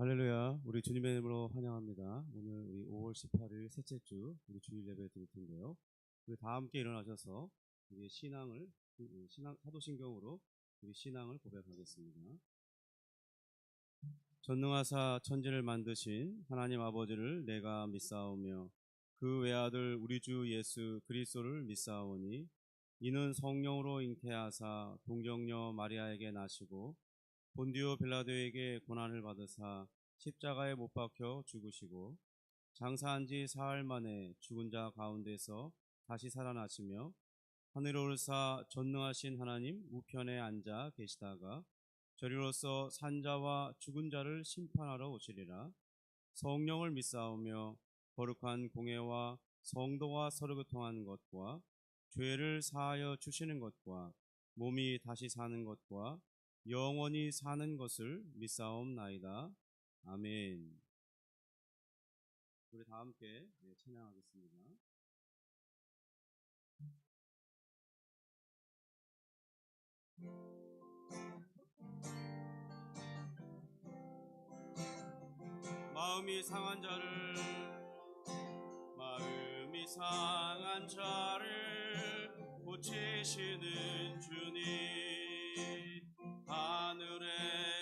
할렐루야. 우리 주님의 이름으로 환영합니다. 오늘 우리 5월 18일 셋째 주 우리 주일 예배 드릴 텐데요. 우리 다 함께 일어나셔서 우리의 사도신경으로 우리 신앙을 고백하겠습니다. 전능하사 천지를 만드신 하나님 아버지를 내가 믿사오며 그 외아들 우리 주 예수 그리스도를 믿사오니 이는 성령으로 잉태하사 동정녀 마리아에게 나시고 본디오 빌라도에게 고난을 받으사 십자가에 못 박혀 죽으시고 장사한 지 사흘 만에 죽은 자 가운데서 다시 살아나시며 하늘에 오르사 전능하신 하나님 우편에 앉아 계시다가 저리로서 산자와 죽은 자를 심판하러 오시리라. 성령을 믿사오며 거룩한 공회와 성도와 서로 교통하는 것과 죄를 사하여 주시는 것과 몸이 다시 사는 것과 영원히 사는 것을 믿사옵나이다. 아멘. 우리 다 함께 찬양하겠습니다. 마음이 상한 자를 고치시는 주님, 하늘의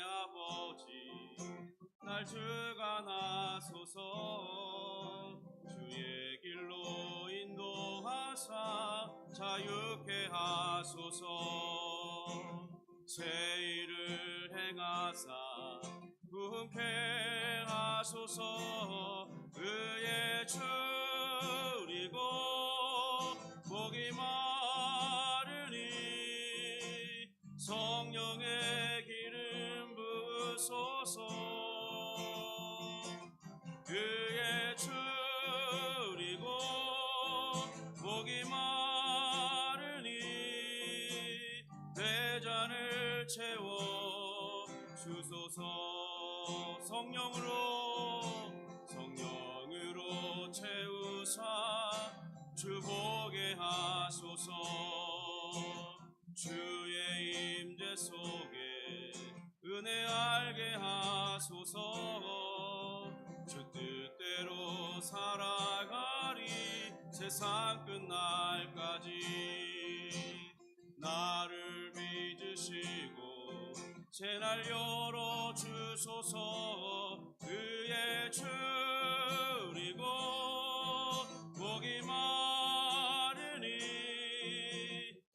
아버지 날 주관하소서. 주의 길로 인도하사 자유케 하소서. 새 일을 행하사 부흥케 하소서. 의에 줄이고 목이 마르니 성령의 기름 부으소서. 의에 줄이고 목이 마르니 내 잔을 채워 주소서. 성령으로 채우사 주보게 하소서. 주의 임재 속에 은혜 알게 하소서. 주 뜻대로 살아가리 세상 끝날까지. 나를 믿으시고 새날 열어주소서. 의에 줄이고 목이 마르니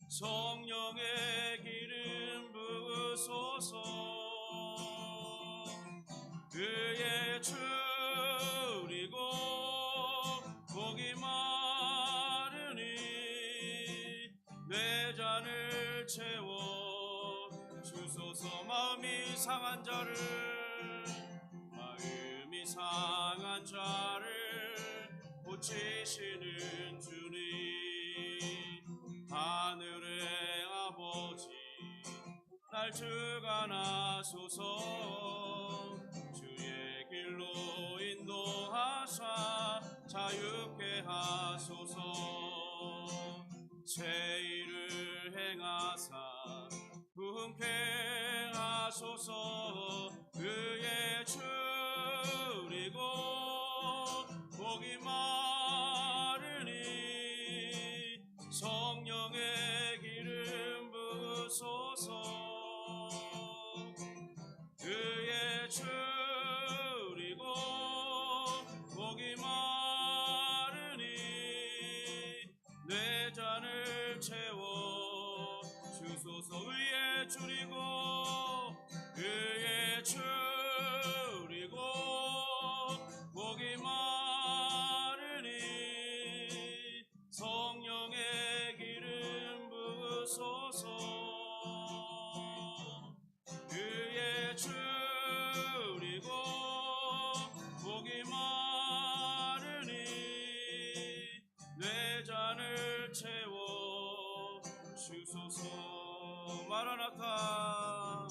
성령의 기름 부으소서. 의에 줄이고 목이 마르니 내 잔을 채워 주소서. 마음이 상한 자를 고치시는 주님, 하늘의 아버지 날 주관하소서. 주의 길로 인도하사 자유케 하소서. 새 일을 행하사 부흥케 하소서. 의에 줄이고 목이 마르니 성령의 기름 부으소서. 의에 줄이고 목이 마르니 내 잔을 채워 주소서. 의에 줄이고 목이 마르니 성령의 기름 부으소서. 의에 줄이고 목이 마르니 내 잔을 채워 주소서. 마라나타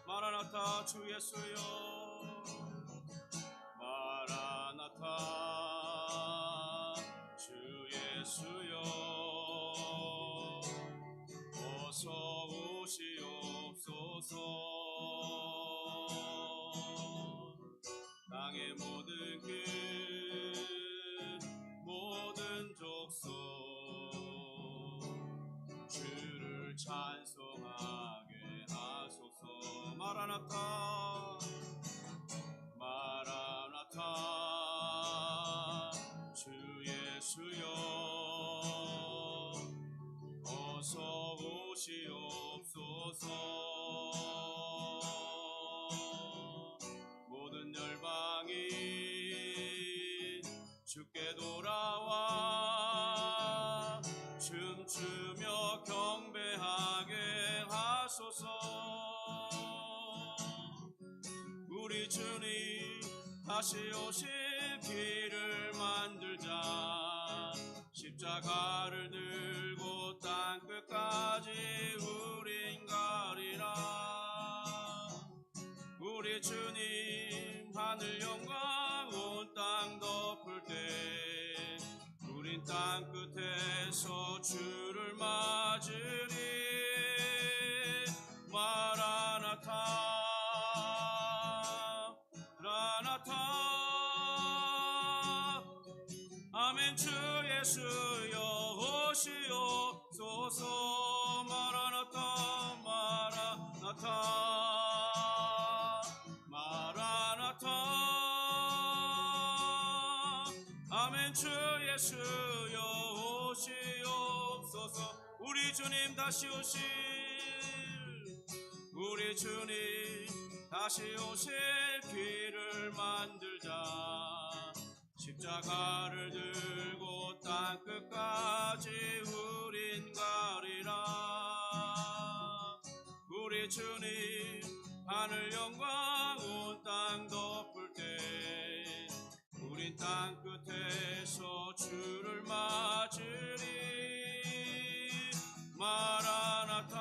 마라나타 주 예수여. 마라나타 주 예수여. 어서 오시옵소서. 하시옵소서. 모든 열방이 주께 돌아와 춤추며 경배하게 하소서. 우리 주님 다시 오실 길을 만들자. 십자가를 들고 땅끝까지 우린 가리라. 우리 주님 하늘 영광 온 땅 덮을 때 우린 땅끝에서 주를 맞으리. 마라나타 아멘. 주 예수여 오시옵소서. 마라나타 마라나타 마라나타. 아멘. 주 예수여 오시옵소서. 우리 주님 다시 오실, 우리 주님 다시 오실 길을 만들자. 십자가를 들고 땅끝까지 우린 가리라. 우리 주님 하늘 영광 온 땅 덮을 때 우린 땅끝에서 주를 맞으리. 마라나타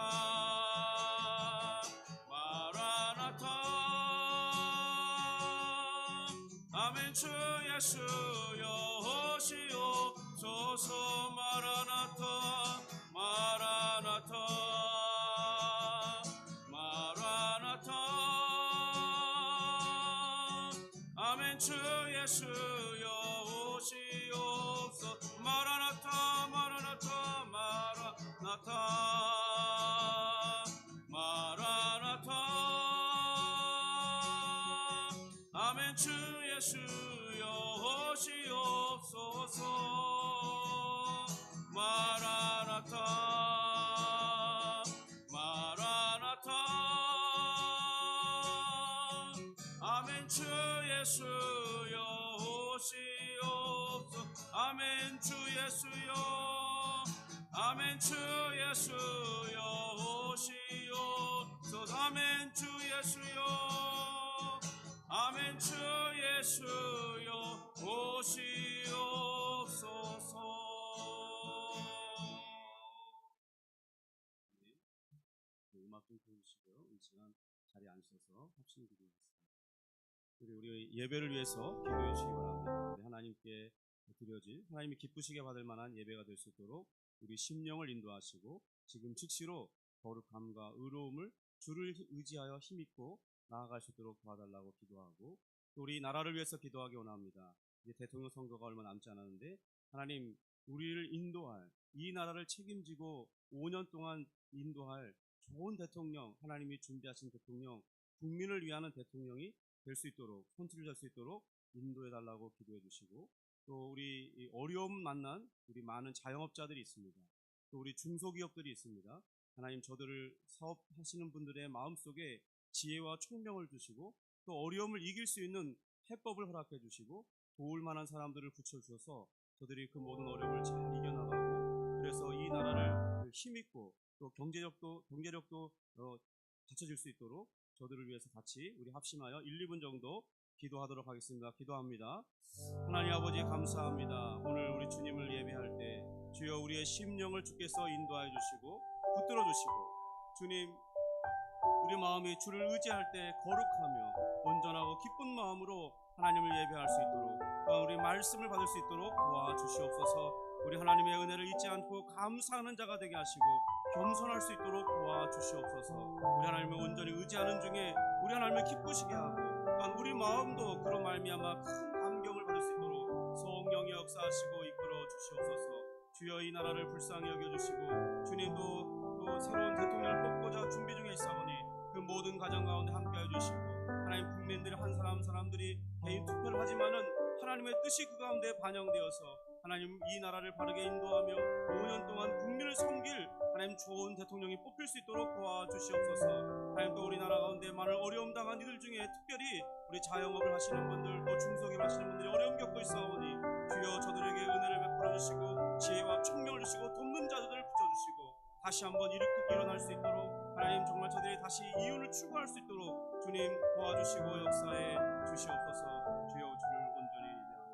마라나타. 아멘. 주 예수여 오시옵소서. 마라나타 마라나타 마라나타. 아멘. 주 예수여 오시옵소서. 마라나타 마라나타 마라나타 마라나타. 아멘. 주 예수여 오시옵소서. 마라나타 마라나타. 아멘. 주 예수여 오시옵소서. 아멘. 주 예수여. 아멘. 주 예수여 오시옵소서. 아멘. 주 예수여. 아멘. 주 예수여 오시옵소서. 음악 좀 틀어주시고요. 이 시간 자리에 앉으셔서 합심 기도하겠습니다. 우리 예배를 위해서 기도해 주시기 바랍니다. 우리 하나님께 드려질, 하나님이 기쁘시게 받을 만한 예배가 될 수 있도록 우리 심령을 인도하시고 지금 즉시로 거룩함과 의로움을 주를 의지하여 힘있고 나아갈 수 있도록 도와달라고 기도하고, 또 우리 나라를 위해서 기도하기 원합니다. 이제 대통령 선거가 얼마 남지 않았는데 하나님 우리를 인도할, 이 나라를 책임지고 5년 동안 인도할 좋은 대통령, 하나님이 준비하신 대통령, 국민을 위하는 대통령이 될 수 있도록, 선출될 수 있도록 인도해 달라고 기도해 주시고, 또 우리 어려움 만난 우리 많은 자영업자들이 있습니다. 또 우리 중소기업들이 있습니다. 하나님 저들을 사업하시는 분들의 마음속에 지혜와 총명을 주시고 또 어려움을 이길 수 있는 해법을 허락해 주시고 도울 만한 사람들을 붙여주셔서 저들이 그 모든 어려움을 잘 이겨나가고, 그래서 이 나라를 힘있고 또 경제력도 갖춰질 수 있도록 저들을 위해서 같이 우리 합심하여 1, 2분 정도 기도하도록 하겠습니다. 기도합니다. 하나님 아버지 감사합니다. 오늘 우리 주님을 예배할 때 주여 우리의 심령을 주께서 인도하여 주시고 붙들어 주시고, 주님 우리 마음이 주를 의지할 때 거룩하며 온전하고 기쁜 마음으로 하나님을 예배할 수 있도록, 또한 우리 말씀을 받을 수 있도록 도와주시옵소서. 우리 하나님의 은혜를 잊지 않고 감사하는 자가 되게 하시고 겸손할 수 있도록 도와주시옵소서. 우리 하나님을 온전히 의지하는 중에 우리 하나님을 기쁘시게 하고, 또한 우리 마음도 그런 말미암아 큰 감격을 받을 수 있도록 성령이 역사하시고 이끌어 주시옵소서. 주여 이 나라를 불쌍히 여겨주시고, 주님도 또 새로운 대통령을 뽑고자 준비 중에 있사오니 그 모든 가정 가운데 함께해 주시고, 하나님 국민들이 한 사람 한 사람들이 개인 투표를 하지만은 하나님의 뜻이 그 가운데 반영되어서 하나님 이 나라를 바르게 인도하며 5년 동안 국민을 섬길 하나님 좋은 대통령이 뽑힐 수 있도록 도와주시옵소서. 하나님 또 우리나라 가운데 많은 어려움 당한 이들 중에 특별히 우리 자영업을 하시는 분들 또 중소기업 하시는 분들이 어려움 겪고 있사오니 주여 저들에게 은혜를 베풀어 주시고 지혜와 총명을 주시고 돕는 자들을 붙여주시고 다시 한번 일어날 수 있도록 하나님 정말 저들이 다시 이윤을 추구할 수 있도록 주님 도와주시고 역사에 주시옵소서. 주여 주를 온전히 예배하며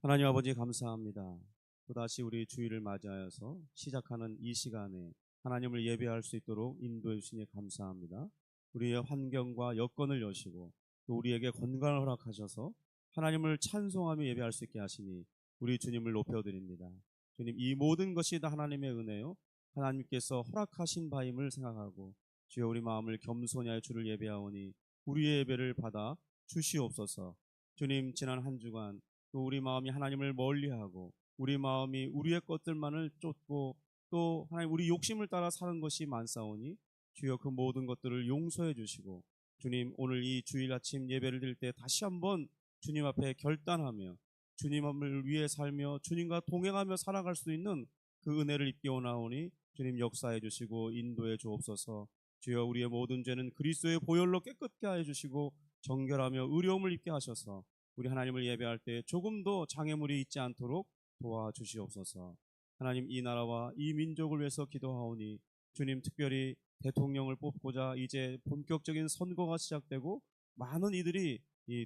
하나님 아버지 감사합니다. 또다시 우리 주일을 맞이하여서 시작하는 이 시간에 하나님을 예배할 수 있도록 인도해 주시니 감사합니다. 우리의 환경과 여건을 여시고 또 우리에게 건강을 허락하셔서 하나님을 찬송하며 예배할 수 있게 하시니 우리 주님을 높여드립니다. 주님, 이 모든 것이 다 하나님의 은혜요 하나님께서 허락하신 바임을 생각하고 주여 우리 마음을 겸손히 하여 주를 예배하오니 우리의 예배를 받아 주시옵소서. 주님, 지난 한 주간 또 우리 마음이 하나님을 멀리하고 우리 마음이 우리의 것들만을 쫓고 또 하나님 우리 욕심을 따라 사는 것이 많사오니 주여 그 모든 것들을 용서해 주시고 주님, 오늘 이 주일 아침 예배를 드릴 때 다시 한번 주님 앞에 결단하며 주님을 위해 살며 주님과 동행하며 살아갈 수 있는 그 은혜를 입게 원하오니 주님 역사해 주시고 인도해 주옵소서. 주여 우리의 모든 죄는 그리스도의 보혈로 깨끗게 하여 주시고 정결하며 의로움을 입게 하셔서 우리 하나님을 예배할 때 조금도 장애물이 있지 않도록 도와주시옵소서. 하나님 이 나라와 이 민족을 위해서 기도하오니 주님 특별히 대통령을 뽑고자 이제 본격적인 선거가 시작되고 많은 이들이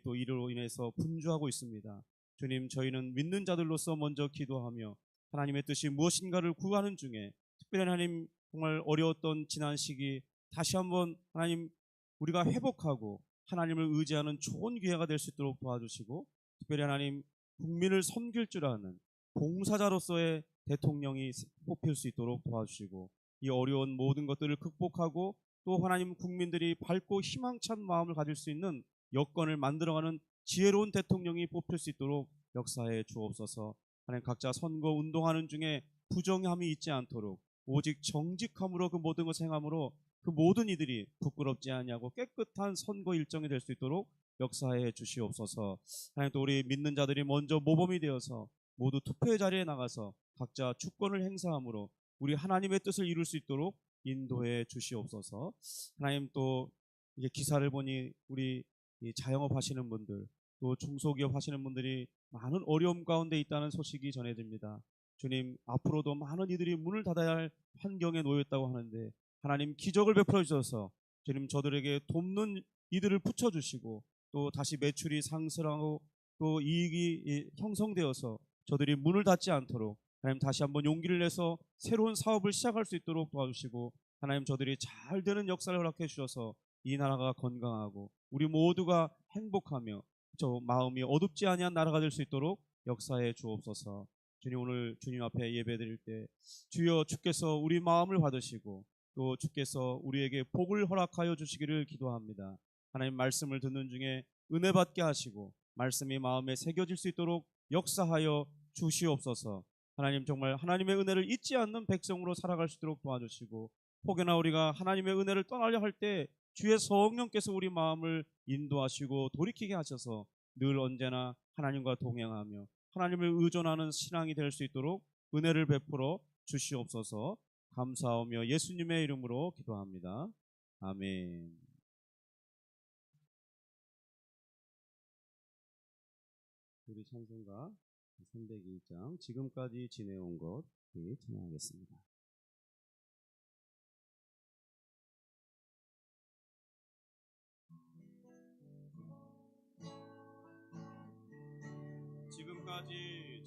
또 이로 인해서 분주하고 있습니다. 주님, 저희는 믿는 자들로서 먼저 기도하며 하나님의 뜻이 무엇인가를 구하는 중에 특별히 하나님 정말 어려웠던 지난 시기 다시 한번 하나님 우리가 회복하고 하나님을 의지하는 좋은 기회가 될 수 있도록 도와주시고 특별히 하나님 국민을 섬길 줄 아는 봉사자로서의 대통령이 뽑힐 수 있도록 도와주시고 이 어려운 모든 것들을 극복하고 또 하나님 국민들이 밝고 희망찬 마음을 가질 수 있는 여건을 만들어가는 지혜로운 대통령이 뽑힐 수 있도록 역사해 주옵소서. 하나님 각자 선거 운동하는 중에 부정함이 있지 않도록 오직 정직함으로 그 모든 것을 행함으로 그 모든 이들이 부끄럽지 아니하고 깨끗한 선거 일정이 될 수 있도록 역사해 주시옵소서. 하나님 또 우리 믿는 자들이 먼저 모범이 되어서 모두 투표의 자리에 나가서 각자 주권을 행사함으로 우리 하나님의 뜻을 이룰 수 있도록 인도해 주시옵소서. 하나님 또 이제 기사를 보니 우리 자영업 하시는 분들 또 중소기업 하시는 분들이 많은 어려움 가운데 있다는 소식이 전해집니다. 주님, 앞으로도 많은 이들이 문을 닫아야 할 환경에 놓였다고 하는데 하나님 기적을 베풀어 주셔서 주님 저들에게 돕는 이들을 붙여주시고 또 다시 매출이 상승하고 또 이익이 형성되어서 저들이 문을 닫지 않도록 하나님 다시 한번 용기를 내서 새로운 사업을 시작할 수 있도록 도와주시고 하나님 저들이 잘 되는 역사를 허락해 주셔서 이 나라가 건강하고 우리 모두가 행복하며 저 마음이 어둡지 아니한 나라가 될 수 있도록 역사해 주옵소서. 주님, 오늘 주님 앞에 예배드릴 때 주여 주께서 우리 마음을 받으시고 또 주께서 우리에게 복을 허락하여 주시기를 기도합니다. 하나님 말씀을 듣는 중에 은혜 받게 하시고 말씀이 마음에 새겨질 수 있도록 역사하여 주시옵소서. 하나님 정말 하나님의 은혜를 잊지 않는 백성으로 살아갈 수 있도록 도와주시고 혹여나 우리가 하나님의 은혜를 떠나려 할 때 주의 성령께서 우리 마음을 인도하시고 돌이키게 하셔서 늘 언제나 하나님과 동행하며 하나님을 의존하는 신앙이 될 수 있도록 은혜를 베풀어 주시옵소서. 감사하며 예수님의 이름으로 기도합니다. 아멘. 우리 찬송가 301장 지금까지 지내온 것 찬양하겠습니다. 지금까지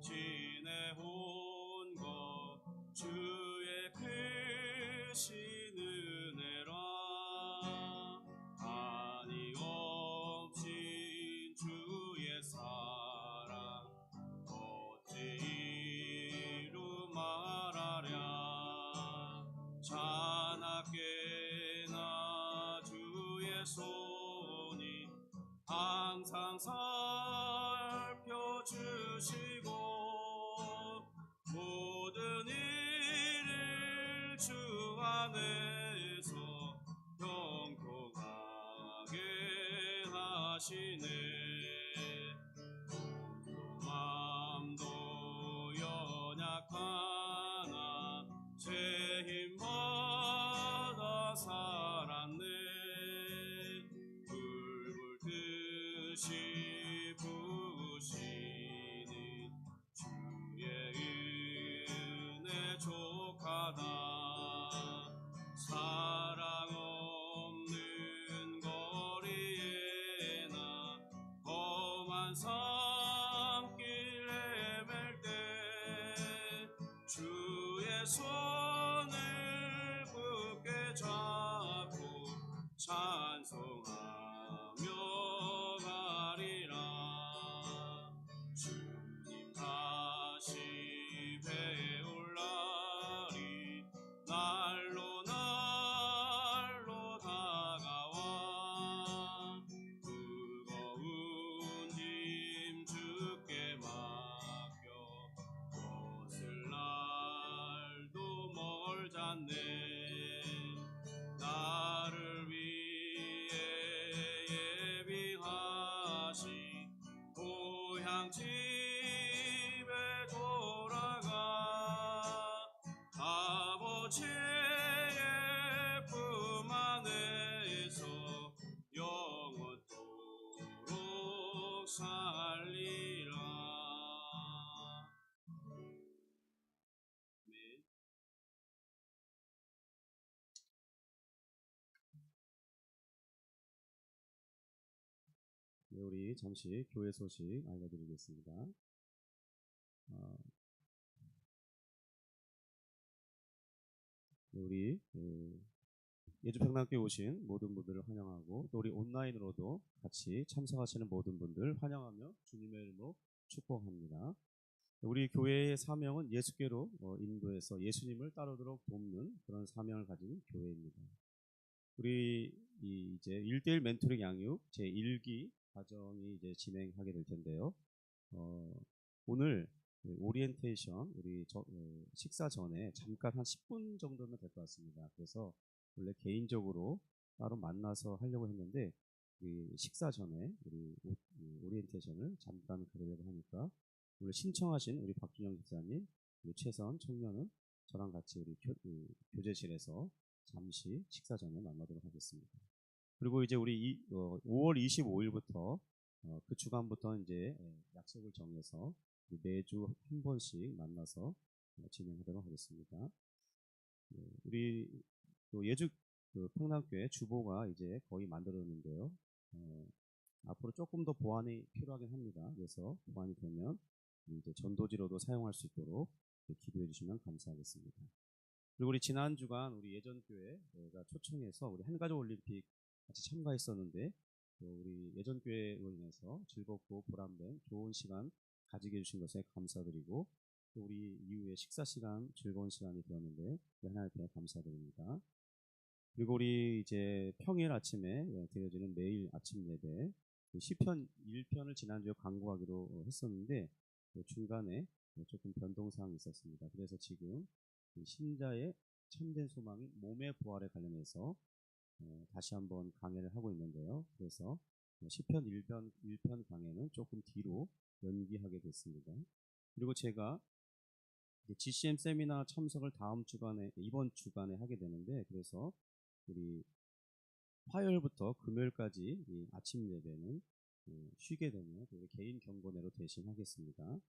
지내온 것 주의 크신 은혜라 한이 없인 주의 사랑 어찌 이루 말하랴 자나깨나 주의 손이 항상 살펴주시고 모든 일을 주 안에서 하시네. 맘도 연약하나 제 힘받아 살았네. 불불 듯이 부으시니 주의 은혜 족하다. 사랑 없는 거리에 나 험한 산길 헤맬 때 주의 손을 굳게 잡고 찬송하며 가리라. 주님 다시 배울 날이 날로 날로 다가와 무거운 짐 주께 맡겨 벗을 날도 멀잖네. 나를 위해 예비하신 고향 집에 돌아가 아버지의 품 안에서 영원토록 살리라. 네. 네, 우리 잠시 교회 소식 알려드리겠습니다. 어, 네, 우리 예주평락교회 오신 모든 분들을 환영하고 또 우리 온라인으로도 같이 참석하시는 모든 분들 환영하며 주님의 이름으로 축복합니다. 우리 교회의 사명은 예수께로 인도해서 예수님을 따르도록 돕는 그런 사명을 가진 교회입니다. 우리 이제 1대1 멘토링 양육 제1기 과정이 이제 진행하게 될 텐데요. 오늘 오리엔테이션 우리 식사 전에 잠깐 한 10분 정도면 될 것 같습니다. 그래서 원래 개인적으로 따로 만나서 하려고 했는데 식사 전에 우리 오리엔테이션을 잠깐 가려고 하니까 오늘 신청하신 우리 박준영 집사님, 우리 최선 청년은 저랑 같이 우리 교제실에서 잠시 식사 전에 만나도록 하겠습니다. 그리고 이제 우리 5월 25일부터 그 주간부터 이제 약속을 정해서 매주 한 번씩 만나서 진행하도록 하겠습니다. 우리 또 예주 평락교회 주보가 이제 거의 만들어졌는데요. 앞으로 조금 더 보완이 필요하긴 합니다. 그래서 보완이 되면 이제 전도지로도 사용할 수 있도록 기도해 주시면 감사하겠습니다. 그리고 우리 지난 주간 우리 예전교회가 초청해서 우리 한가족 올림픽 같이 참가했었는데 우리 예전교회로 인해서 즐겁고 보람된 좋은 시간 가지게 해주신 것에 감사드리고 또 우리 이후에 식사 시간 즐거운 시간이 되었는데 하나님께 감사드립니다. 그리고 우리 이제 평일 아침에 드려지는 매일 아침 예배 시편 1편을 지난주에 강구하기로 했었는데 중간에 조금 변동사항이 있었습니다. 그래서 지금 신자의 참된 소망이 몸의 부활에 관련해서 다시 한번 강해를 하고 있는데요. 그래서 시편 1편 강해는 조금 뒤로 연기하게 됐습니다. 그리고 제가 GCM 세미나 참석을 이번 주간에 하게 되는데 그래서 우리 화요일부터 금요일까지 이 아침 예배는 쉬게 되면 우리 개인 경건회로 대신하겠습니다.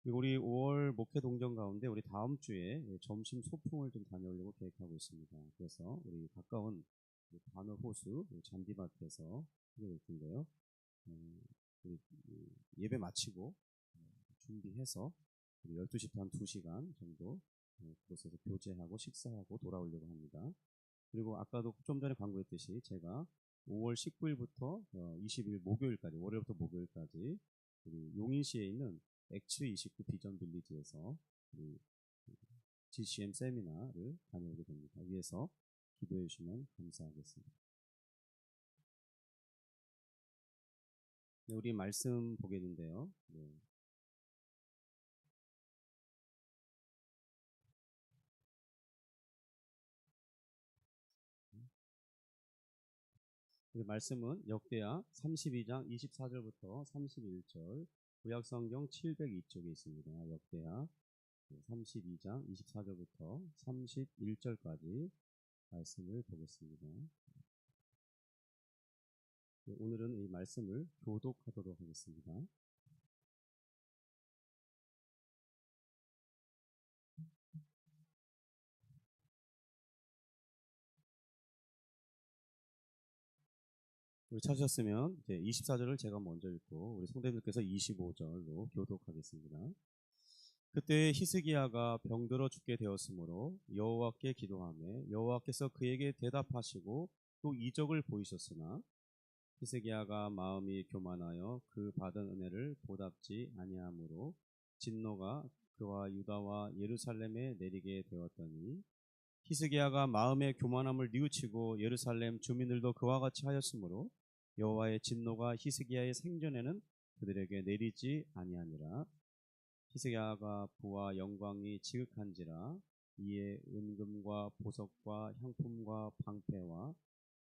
그리고 우리 5월 목회 동정 가운데 우리 다음 주에 점심 소풍을 좀 다녀오려고 계획하고 있습니다. 그래서 우리 가까운 반어 호수 잔디밭에서 하게 될 텐데요. 우리 예배 마치고 준비해서 우리 12시부터 한 2시간 정도 그곳에서 교제하고 식사하고 돌아오려고 합니다. 그리고 아까도 좀 전에 광고했듯이 제가 5월 19일부터 20일 목요일까지 월요일부터 목요일까지 우리 용인시에 있는 X29 비전 빌리지에서 우리 GCM 세미나를 다녀오게 됩니다. 위에서 기도해 주시면 감사하겠습니다. 네, 우리 말씀 보게 되는데요. 네. 우리 말씀은 역대하 32장 24절부터 31절, 구약성경 702쪽에 있습니다. 역대하 32장 24절부터 31절까지 말씀을 보겠습니다. 오늘은 이 말씀을 교독하도록 하겠습니다. 우리 찾으셨으면 이제 24절을 제가 먼저 읽고 우리 성도님들께서 25절로 교독하겠습니다. 그때 히스기야가 병들어 죽게 되었으므로 여호와께 기도하며 여호와께서 그에게 대답하시고 또 이적을 보이셨으나 히스기야가 마음이 교만하여 그 받은 은혜를 보답지 아니하므로 진노가 그와 유다와 예루살렘에 내리게 되었더니 히스기야가 마음의 교만함을 뉘우치고 예루살렘 주민들도 그와 같이 하였으므로 여호와의 진노가 히스기야의 생전에는 그들에게 내리지 아니하니라. 히스기야가 부와 영광이 지극한지라 이에 은금과 보석과 향품과 방패와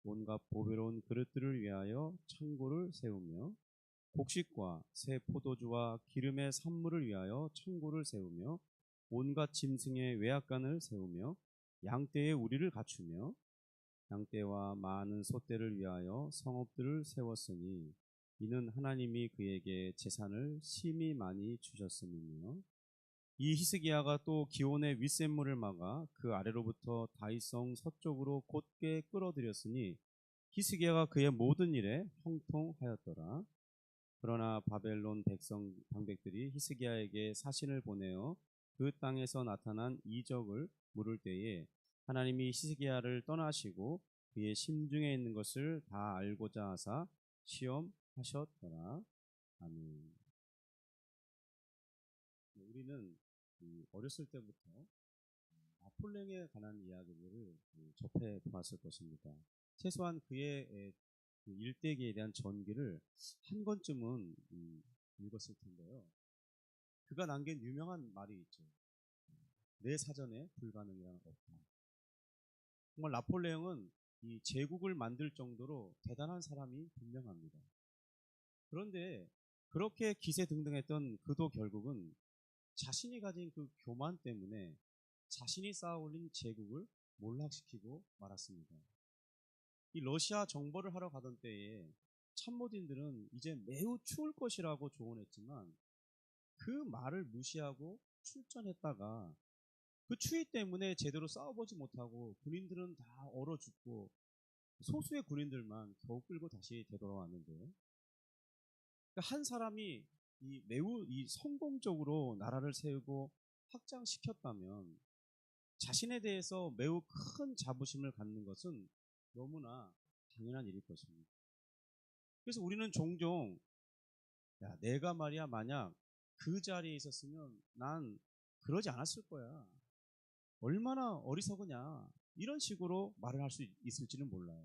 온갖 보배로운 그릇들을 위하여 창고를 세우며 곡식과 새 포도주와 기름의 산물을 위하여 창고를 세우며 온갖 짐승의 외양간을 세우며 양떼의 우리를 갖추며 양떼와 많은 소떼를 위하여 성읍들을 세웠으니 이는 하나님이 그에게 재산을 심히 많이 주셨음이며 이 히스기야가 또 기온의 윗샘물을 막아 그 아래로부터 다윗성 서쪽으로 곧게 끌어들였으니 히스기야가 그의 모든 일에 형통하였더라. 그러나 바벨론 백성 방백들이 히스기야에게 사신을 보내어 그 땅에서 나타난 이적을 물을 때에 하나님이 히스기야를 떠나시고 그의 심중에 있는 것을 다 알고자 하사 시험하셨더라. 아멘. 우리는 어렸을 때부터 나폴레옹에 관한 이야기를 접해 보았을 것입니다. 최소한 그의 일대기에 대한 전기를 한 권쯤은 읽었을 텐데요. 그가 남긴 유명한 말이 있죠. 내 사전에 불가능이란 없다. 정말 나폴레옹은 이 제국을 만들 정도로 대단한 사람이 분명합니다. 그런데 그렇게 기세등등했던 그도 결국은 자신이 가진 그 교만 때문에 자신이 쌓아올린 제국을 몰락시키고 말았습니다. 이 러시아 정벌을 하러 가던 때에 참모진들은 이제 매우 추울 것이라고 조언했지만 그 말을 무시하고 출전했다가 그 추위 때문에 제대로 싸워보지 못하고 군인들은 다 얼어 죽고 소수의 군인들만 겨우 끌고 다시 되돌아왔는데요. 그러니까 한 사람이 매우 성공적으로 나라를 세우고 확장시켰다면 자신에 대해서 매우 큰 자부심을 갖는 것은 너무나 당연한 일일 것입니다. 그래서 우리는 종종 야, 내가 말이야 만약 그 자리에 있었으면 난 그러지 않았을 거야. 얼마나 어리석으냐. 이런 식으로 말을 할 수 있을지는 몰라요.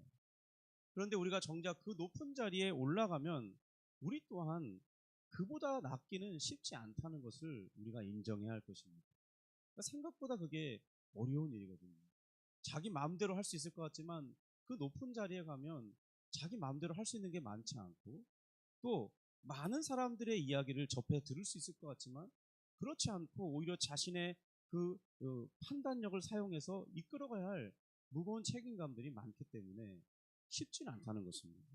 그런데 우리가 정작 그 높은 자리에 올라가면 우리 또한 그보다 낫기는 쉽지 않다는 것을 우리가 인정해야 할 것입니다. 그러니까 생각보다 그게 어려운 일이거든요. 자기 마음대로 할 수 있을 것 같지만 그 높은 자리에 가면 자기 마음대로 할 수 있는 게 많지 않고 또 많은 사람들의 이야기를 접해 들을 수 있을 것 같지만 그렇지 않고 오히려 자신의 그 판단력을 사용해서 이끌어가야 할 무거운 책임감들이 많기 때문에 쉽지는 않다는 것입니다.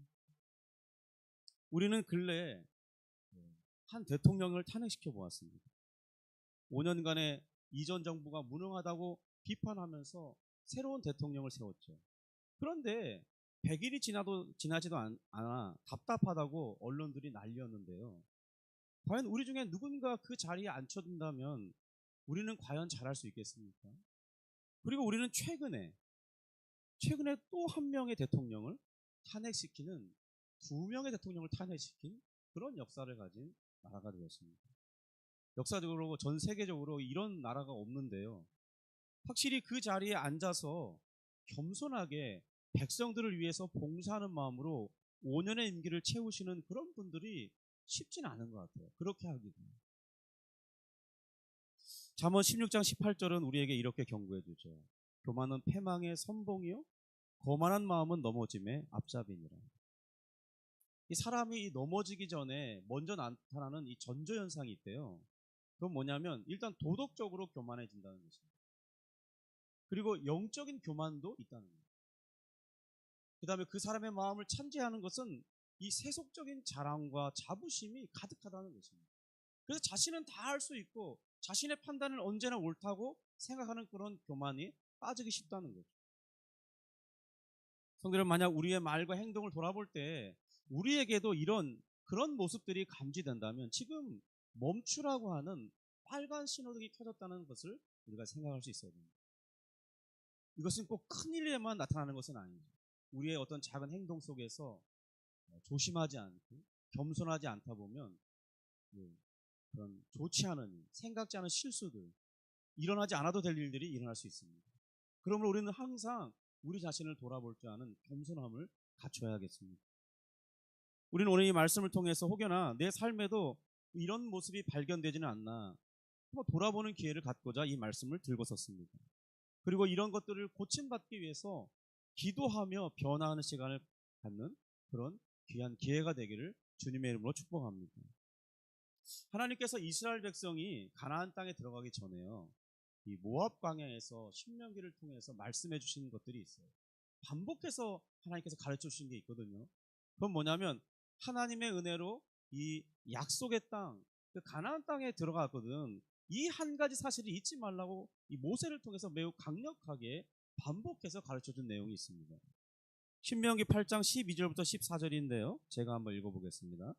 우리는 근래에 한 대통령을 탄핵시켜 보았습니다. 5년간의 이전 정부가 무능하다고 비판하면서 새로운 대통령을 세웠죠. 그런데 100일이 지나지도 않아 답답하다고 언론들이 난리였는데요. 과연 우리 중에 누군가 그 자리에 앉혀둔다면 우리는 과연 잘할 수 있겠습니까? 그리고 우리는 최근에 또 한 명의 대통령을 탄핵시키는 2명의 대통령을 탄핵시킨 그런 역사를 가진 나라가 되었습니다. 역사적으로 전 세계적으로 이런 나라가 없는데요. 확실히 그 자리에 앉아서 겸손하게 백성들을 위해서 봉사하는 마음으로 5년의 임기를 채우시는 그런 분들이 쉽지는 않은 것 같아요. 그렇게 하기도. 잠언 16장 18절은 우리에게 이렇게 경고해 주죠. 교만은 패망의 선봉이요 거만한 마음은 넘어짐의 앞잡이니라. 이 사람이 넘어지기 전에 먼저 나타나는 이 전조 현상이 있대요. 그건 뭐냐면 일단 도덕적으로 교만해진다는 것입니다. 그리고 영적인 교만도 있다는 거예요. 그 다음에 그 사람의 마음을 참지하는 것은 이 세속적인 자랑과 자부심이 가득하다는 것입니다. 그래서 자신은 다 할 수 있고 자신의 판단을 언제나 옳다고 생각하는 그런 교만이 빠지기 쉽다는 거죠. 성도는 만약 우리의 말과 행동을 돌아볼 때 우리에게도 그런 모습들이 감지된다면 지금 멈추라고 하는 빨간 신호등이 켜졌다는 것을 우리가 생각할 수 있어야 됩니다. 이것은 꼭 큰일에만 나타나는 것은 아니죠. 우리의 어떤 작은 행동 속에서 조심하지 않고 겸손하지 않다 보면 그런 좋지 않은 생각지 않은 실수들, 일어나지 않아도 될 일들이 일어날 수 있습니다. 그러므로 우리는 항상 우리 자신을 돌아볼 줄 아는 겸손함을 갖춰야겠습니다. 우리는 오늘 이 말씀을 통해서 혹여나 내 삶에도 이런 모습이 발견되지는 않나 돌아보는 기회를 갖고자 이 말씀을 들고 섰습니다. 그리고 이런 것들을 고침받기 위해서 기도하며 변화하는 시간을 갖는 그런 귀한 기회가 되기를 주님의 이름으로 축복합니다. 하나님께서 이스라엘 백성이 가나안 땅에 들어가기 전에요, 이 모압 광야에서 신명기를 통해서 말씀해 주신 것들이 있어요. 반복해서 하나님께서 가르쳐 주신 게 있거든요. 그건 뭐냐면 하나님의 은혜로 이 약속의 땅, 그 가나안 땅에 들어갔거든. 이 한 가지 사실을 잊지 말라고 이 모세를 통해서 매우 강력하게 반복해서 가르쳐 준 내용이 있습니다. 신명기 8장 12절부터 14절인데요. 제가 한번 읽어보겠습니다.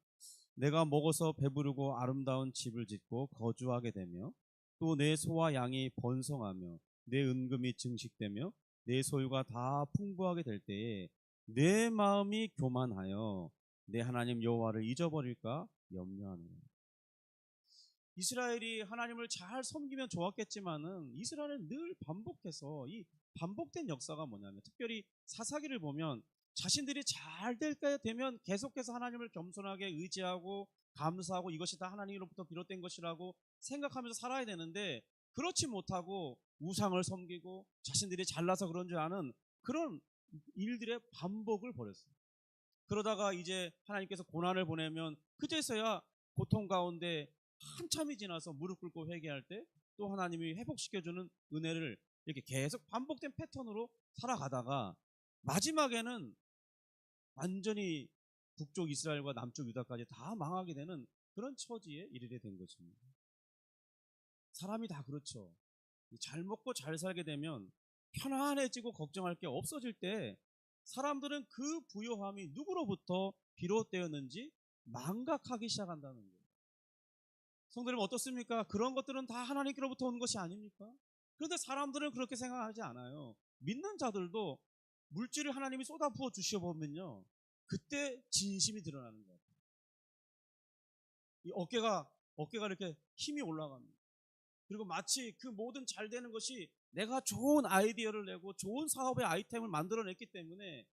내가 먹어서 배부르고 아름다운 집을 짓고 거주하게 되며 또 내 소와 양이 번성하며 내 은금이 증식되며 내 소유가 다 풍부하게 될 때에 내 마음이 교만하여 내 하나님 여호와를 잊어버릴까 염려하노라. 이스라엘이 하나님을 잘 섬기면 좋았겠지만은 이스라엘은 늘 반복해서 이 반복된 역사가 뭐냐면 특별히 사사기를 보면 자신들이 잘 될 때 되면 계속해서 하나님을 겸손하게 의지하고 감사하고 이것이 다 하나님으로부터 비롯된 것이라고 생각하면서 살아야 되는데 그렇지 못하고 우상을 섬기고 자신들이 잘나서 그런 줄 아는 그런 일들의 반복을 벌였어요. 그러다가 이제 하나님께서 고난을 보내면 그제서야 고통 가운데 한참이 지나서 무릎 꿇고 회개할 때 또 하나님이 회복시켜주는 은혜를 이렇게 계속 반복된 패턴으로 살아가다가 마지막에는 완전히 북쪽 이스라엘과 남쪽 유다까지 다 망하게 되는 그런 처지에 이르게 된 것입니다. 사람이 다 그렇죠. 잘 먹고 잘 살게 되면 편안해지고 걱정할 게 없어질 때 사람들은 그 부요함이 누구로부터 비롯되었는지 망각하기 시작한다는 거예요. 성도님 어떻습니까? 그런 것들은 다 하나님께로부터 온 것이 아닙니까? 그런데 사람들은 그렇게 생각하지 않아요. 믿는 자들도 물질을 하나님이 쏟아부어 주셔보면요, 그때 진심이 드러나는 거예요. 이 어깨가 이렇게 힘이 올라갑니다. 그리고 마치 그 모든 잘 되는 것이 내가 좋은 아이디어를 내고 좋은 사업의 아이템을 만들어냈기 때문에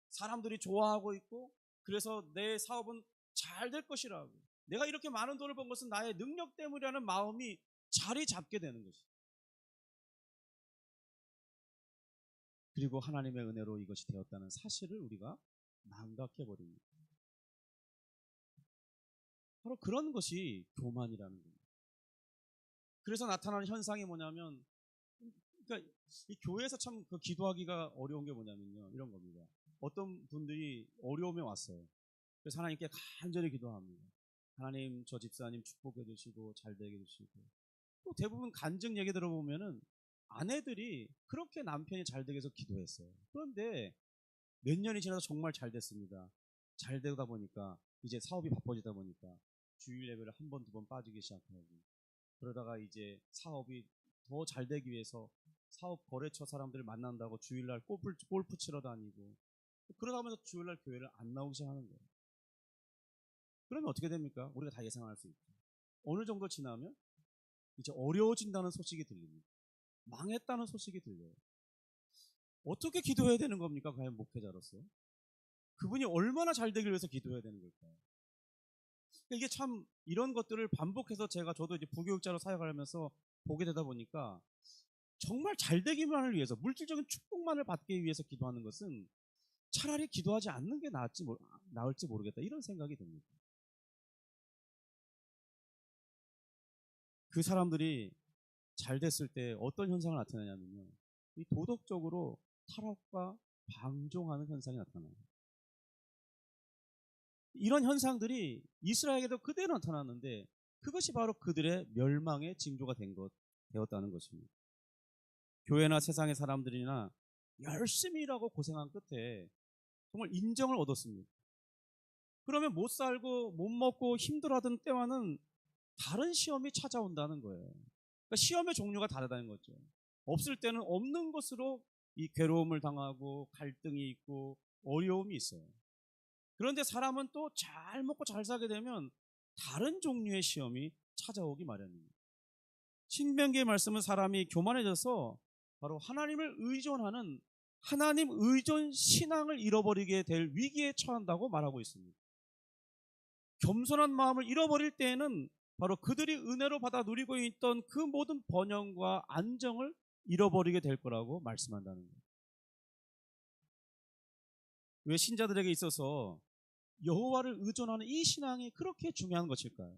사람들이 좋아하고 있고 그래서 내 사업은 잘 될 것이라고, 내가 이렇게 많은 돈을 번 것은 나의 능력 때문이라는 마음이 자리 잡게 되는 것이죠. 그리고 하나님의 은혜로 이것이 되었다는 사실을 우리가 망각해버립니다. 바로 그런 것이 교만이라는 겁니다. 그래서 나타나는 현상이 뭐냐면, 그러니까 이 교회에서 참 그 기도하기가 어려운 게 뭐냐면요, 이런 겁니다. 어떤 분들이 어려움에 왔어요. 그래서 하나님께 간절히 기도합니다. 하나님 저 집사님 축복해 주시고 잘 되게 해주시고, 또 대부분 간증 얘기 들어보면은 아내들이 그렇게 남편이 잘 되게 해서 기도했어요. 그런데 몇 년이 지나서 정말 잘 됐습니다. 잘 되다 보니까 이제 사업이 바빠지다 보니까 주일 예배를 한 번, 두 번 빠지기 시작하고, 그러다가 이제 사업이 더 잘 되기 위해서 사업 거래처 사람들을 만난다고 주일날 골프 치러 다니고, 그러다 보면서 주일날 교회를 안 나오기 시작하는 거예요. 그러면 어떻게 됩니까? 우리가 다 예상할 수 있죠. 어느 정도 지나면 이제 어려워진다는 소식이 들립니다. 망했다는 소식이 들려요. 어떻게 기도해야 되는 겁니까? 과연 목회자로서 그분이 얼마나 잘 되길 위해서 기도해야 되는 걸까요? 이게 참 이런 것들을 반복해서 저도 이제 부교육자로 사역을 하면서 보게 되다 보니까 정말 잘 되기만을 위해서, 물질적인 축복만을 받기 위해서 기도하는 것은 차라리 기도하지 않는 게 나을지 모르겠다, 이런 생각이 듭니다. 그 사람들이 잘 됐을 때 어떤 현상을 나타내냐면요, 이 도덕적으로 타락과 방종하는 현상이 나타나요. 이런 현상들이 이스라엘에도 그대로 나타났는데 그것이 바로 그들의 멸망의 징조가 되었다는 것입니다. 교회나 세상의 사람들이나 열심히 일하고 고생한 끝에 정말 인정을 얻었습니다. 그러면 못 살고 못 먹고 힘들어하던 때와는 다른 시험이 찾아온다는 거예요. 그러니까 시험의 종류가 다르다는 거죠. 없을 때는 없는 것으로 이 괴로움을 당하고 갈등이 있고 어려움이 있어요. 그런데 사람은 또 잘 먹고 잘 살게 되면 다른 종류의 시험이 찾아오기 마련입니다. 신명기의 말씀은 사람이 교만해져서 바로 하나님을 의존하는 하나님 의존 신앙을 잃어버리게 될 위기에 처한다고 말하고 있습니다. 겸손한 마음을 잃어버릴 때에는 바로 그들이 은혜로 받아 누리고 있던 그 모든 번영과 안정을 잃어버리게 될 거라고 말씀한다는 거예요. 왜 신자들에게 있어서 여호와를 의존하는 이 신앙이 그렇게 중요한 것일까요?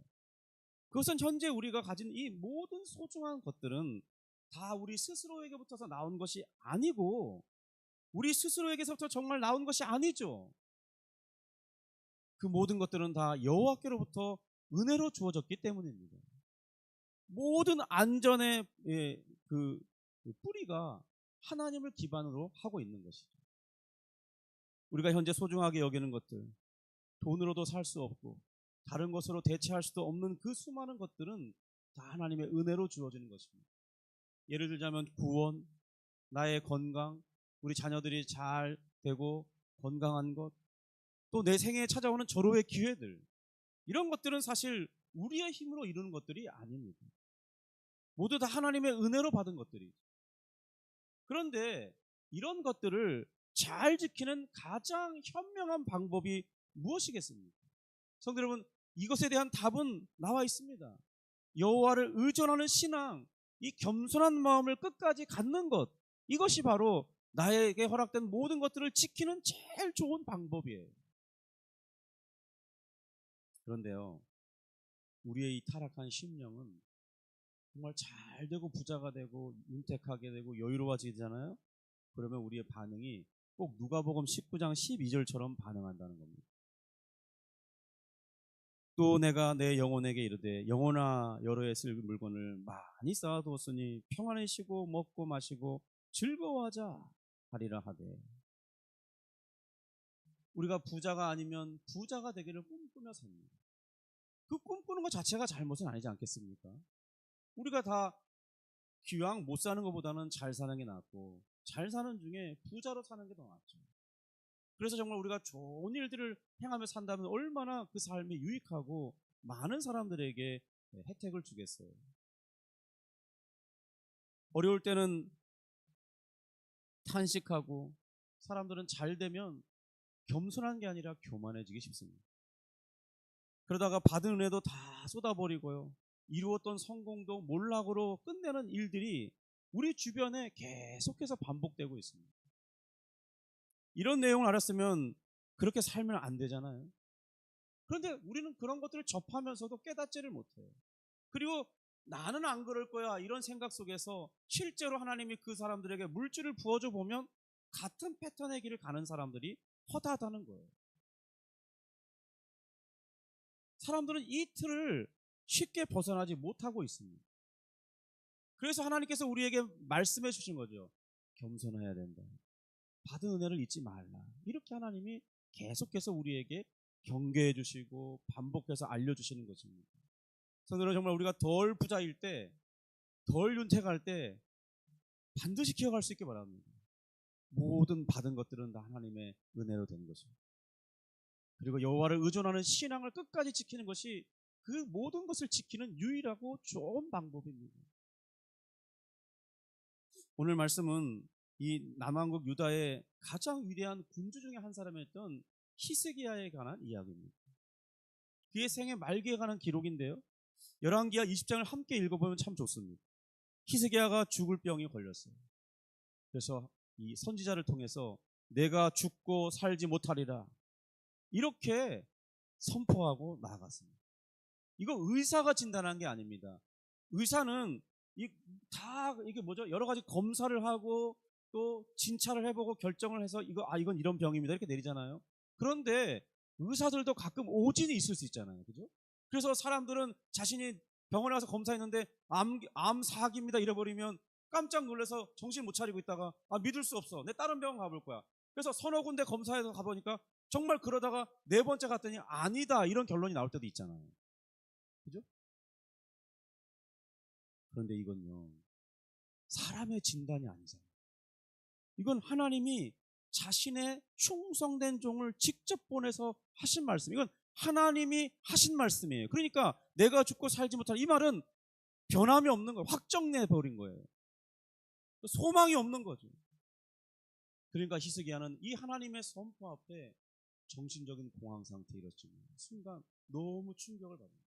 그것은 현재 우리가 가진 이 모든 소중한 것들은 다 우리 스스로에게부터 나온 것이 아니고 우리 스스로에게서부터 정말 나온 것이 아니죠. 그 모든 것들은 다 여호와께로부터 은혜로 주어졌기 때문입니다. 모든 안전의 그 뿌리가 하나님을 기반으로 하고 있는 것이죠. 우리가 현재 소중하게 여기는 것들, 돈으로도 살 수 없고 다른 것으로 대체할 수도 없는 그 수많은 것들은 다 하나님의 은혜로 주어지는 것입니다. 예를 들자면 구원, 나의 건강, 우리 자녀들이 잘 되고 건강한 것, 또 내 생애에 찾아오는 절호의 기회들, 이런 것들은 사실 우리의 힘으로 이루는 것들이 아닙니다. 모두 다 하나님의 은혜로 받은 것들이죠. 그런데 이런 것들을 잘 지키는 가장 현명한 방법이 무엇이겠습니까? 성도 여러분, 이것에 대한 답은 나와 있습니다. 여호와를 의존하는 신앙, 이 겸손한 마음을 끝까지 갖는 것, 이것이 바로 나에게 허락된 모든 것들을 지키는 제일 좋은 방법이에요. 그런데요, 우리의 이 타락한 심령은 정말 잘 되고 부자가 되고 윤택하게 되고 여유로워지잖아요. 그러면 우리의 반응이 꼭 누가복음 19장 12절처럼 반응한다는 겁니다. 또 내가 내 영혼에게 이르되 영혼아 여러에 쓸 물건을 많이 쌓아두었으니 평안히 쉬고 먹고 마시고 즐거워하자 하리라 하되. 우리가 부자가 아니면 부자가 되기를 꿈꾸며 삽니다. 그 꿈꾸는 것 자체가 잘못은 아니지 않겠습니까? 우리가 다 기왕 못 사는 것보다는 잘 사는 게 낫고 잘 사는 중에 부자로 사는 게 더 낫죠. 그래서 정말 우리가 좋은 일들을 행하며 산다면 얼마나 그 삶이 유익하고 많은 사람들에게 혜택을 주겠어요. 어려울 때는 탄식하고 사람들은 잘 되면 겸손한 게 아니라 교만해지기 쉽습니다. 그러다가 받은 은혜도 다 쏟아버리고요. 이루었던 성공도 몰락으로 끝내는 일들이 우리 주변에 계속해서 반복되고 있습니다. 이런 내용을 알았으면 그렇게 살면 안 되잖아요. 그런데 우리는 그런 것들을 접하면서도 깨닫지를 못해요. 그리고 나는 안 그럴 거야 이런 생각 속에서 실제로 하나님이 그 사람들에게 물질을 부어줘 보면 같은 패턴의 길을 가는 사람들이 허다하다는 거예요. 사람들은 이 틀을 쉽게 벗어나지 못하고 있습니다. 그래서 하나님께서 우리에게 말씀해 주신 거죠. 겸손해야 된다. 받은 은혜를 잊지 말라. 이렇게 하나님이 계속해서 우리에게 경계해 주시고 반복해서 알려주시는 것입니다. 성도는 정말 우리가 덜 부자일 때, 덜 윤택할 때 반드시 기억할 수 있게 바랍니다. 모든 받은 것들은 다 하나님의 은혜로 된 것입니다. 그리고 여호와를 의존하는 신앙을 끝까지 지키는 것이 그 모든 것을 지키는 유일하고 좋은 방법입니다. 오늘 말씀은 이 남왕국 유다의 가장 위대한 군주 중에 한 사람이었던 히스기야에 관한 이야기입니다. 그의 생애 말기에 관한 기록인데요. 열왕기하 20장을 함께 읽어보면 참 좋습니다. 히스기야가 죽을 병이 걸렸어요. 그래서 이 선지자를 통해서 내가 죽고 살지 못하리라. 이렇게 선포하고 나아갔습니다. 이거 의사가 진단한 게 아닙니다. 의사는 이게 뭐죠? 여러 가지 검사를 하고 또 진찰을 해보고 결정을 해서 이건 이런 병입니다. 이렇게 내리잖아요. 그런데 의사들도 가끔 오진이 있을 수 있잖아요. 그죠? 그래서 사람들은 자신이 병원에 가서 검사했는데 암 사기입니다 이래버리면 깜짝 놀라서 정신 못 차리고 있다가 믿을 수 없어. 내 다른 병원 가볼 거야. 그래서 서너 군데 검사해서 가보니까 정말 그러다가 네 번째 갔더니 아니다 이런 결론이 나올 때도 있잖아요. 그죠? 그런데 이건요, 사람의 진단이 아니잖아요. 이건 하나님이 자신의 충성된 종을 직접 보내서 하신 말씀. 이건 하나님이 하신 말씀이에요. 그러니까 내가 죽고 살지 못할 이 말은 변함이 없는 거예요. 확정내 버린 거예요. 소망이 없는 거죠. 그러니까 히스기야는 이 하나님의 선포 앞에 정신적인 공황 상태에 이렇습니다. 순간 너무 충격을 받습니다.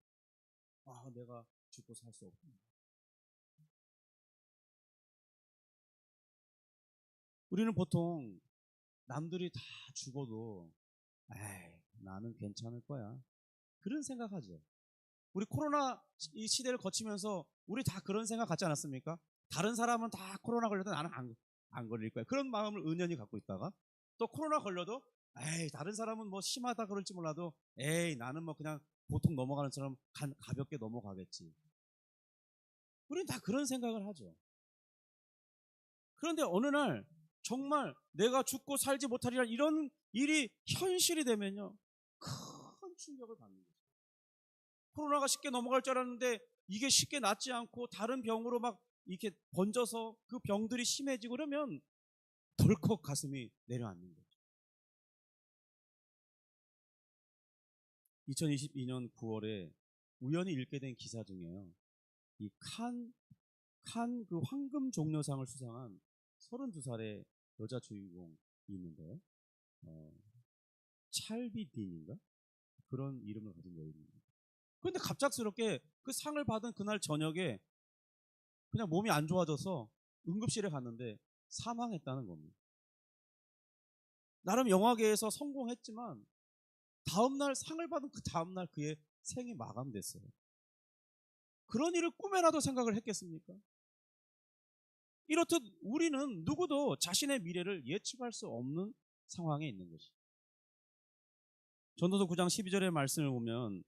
내가 죽고 살 수 없구나. 우리는 보통 남들이 다 죽어도 나는 괜찮을 거야. 그런 생각하죠. 우리 코로나 이 시대를 거치면서 우리 다 그런 생각 갖지 않았습니까? 다른 사람은 다 코로나 걸려도 나는 안 걸릴 거야. 그런 마음을 은연히 갖고 있다가 또 코로나 걸려도 다른 사람은 뭐 심하다 그럴지 몰라도 나는 뭐 그냥 보통 넘어가는 처럼 가볍게 넘어가겠지. 우리는 다 그런 생각을 하죠. 그런데 어느 날 정말 내가 죽고 살지 못하리라 이런 일이 현실이 되면요, 큰 충격을 받는 거죠. 코로나가 쉽게 넘어갈 줄 알았는데 이게 쉽게 낫지 않고 다른 병으로 막 이렇게 번져서 그 병들이 심해지고 그러면 덜컥 가슴이 내려앉는 거죠. 2022년 9월에 우연히 읽게 된 기사 중에요, 이 칸 그 황금 종려상을 수상한 32살의 여자 주인공이 있는데, 찰비딘인가? 그런 이름을 가진 여인입니다. 그런데 갑작스럽게 그 상을 받은 그날 저녁에 그냥 몸이 안 좋아져서 응급실에 갔는데 사망했다는 겁니다. 나름 영화계에서 성공했지만 다음날 상을 받은 그 다음날 그의 생이 마감됐어요. 그런 일을 꿈에라도 생각을 했겠습니까? 이렇듯 우리는 누구도 자신의 미래를 예측할 수 없는 상황에 있는 것이죠. 전도서 9장 12절의 말씀을 보면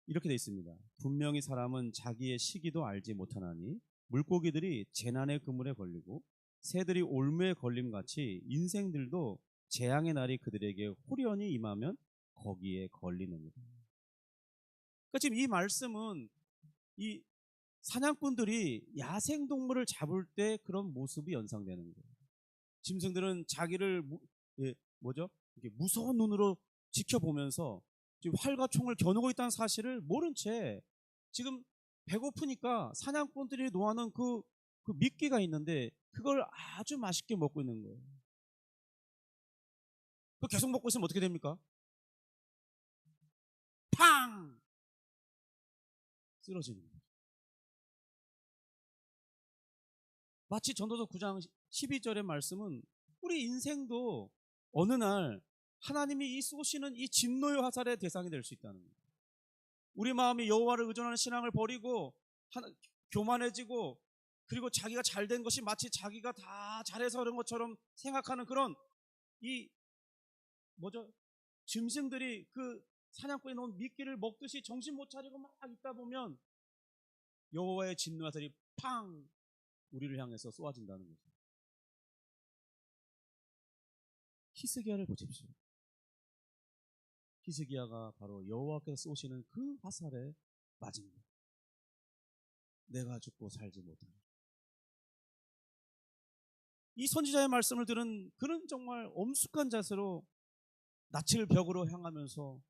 이렇게 되어 있습니다. 분명히 사람은 자기의 시기도 알지 못하나니 물고기들이 재난의 그물에 걸리고 새들이 올무에 걸림같이 인생들도 재앙의 날이 그들에게 호련히 임하면 거기에 걸리느니라. 그러니까 지금 이 말씀은 이 사냥꾼들이 야생동물을 잡을 때 그런 모습이 연상되는 거예요. 짐승들은 자기를 이렇게 무서운 눈으로 지켜보면서 지금 활과 총을 겨누고 있다는 사실을 모른 채 지금 배고프니까 사냥꾼들이 놓아놓은 그 미끼가 있는데 그걸 아주 맛있게 먹고 있는 거예요. 그 계속 먹고 있으면 어떻게 됩니까? 팡! 쓰러지는 거예요. 마치 전도서 9장 12절의 말씀은 우리 인생도 어느 날 하나님이 쏘시는 이 진노의 화살의 대상이 될 수 있다는 거예요. 우리 마음이 여호와를 의존하는 신앙을 버리고 교만해지고 그리고 자기가 잘된 것이 마치 자기가 다 잘해서 그런 것처럼 생각하는 그런 짐승들이 그 사냥꾼이 놓은 미끼를 먹듯이 정신 못 차리고 막 있다 보면 여호와의 진노의 화살이 팡! 우리를 향해서 쏘아진다는 거죠. 히스기야를 보십시오. 히스기야가 바로 여호와께서 쏘시는 그 화살에 맞은 거예요. 내가 죽고 살지 못하는. 이 선지자의 말씀을 들은 그는 정말 엄숙한 자세로 낯을 벽으로 향하면서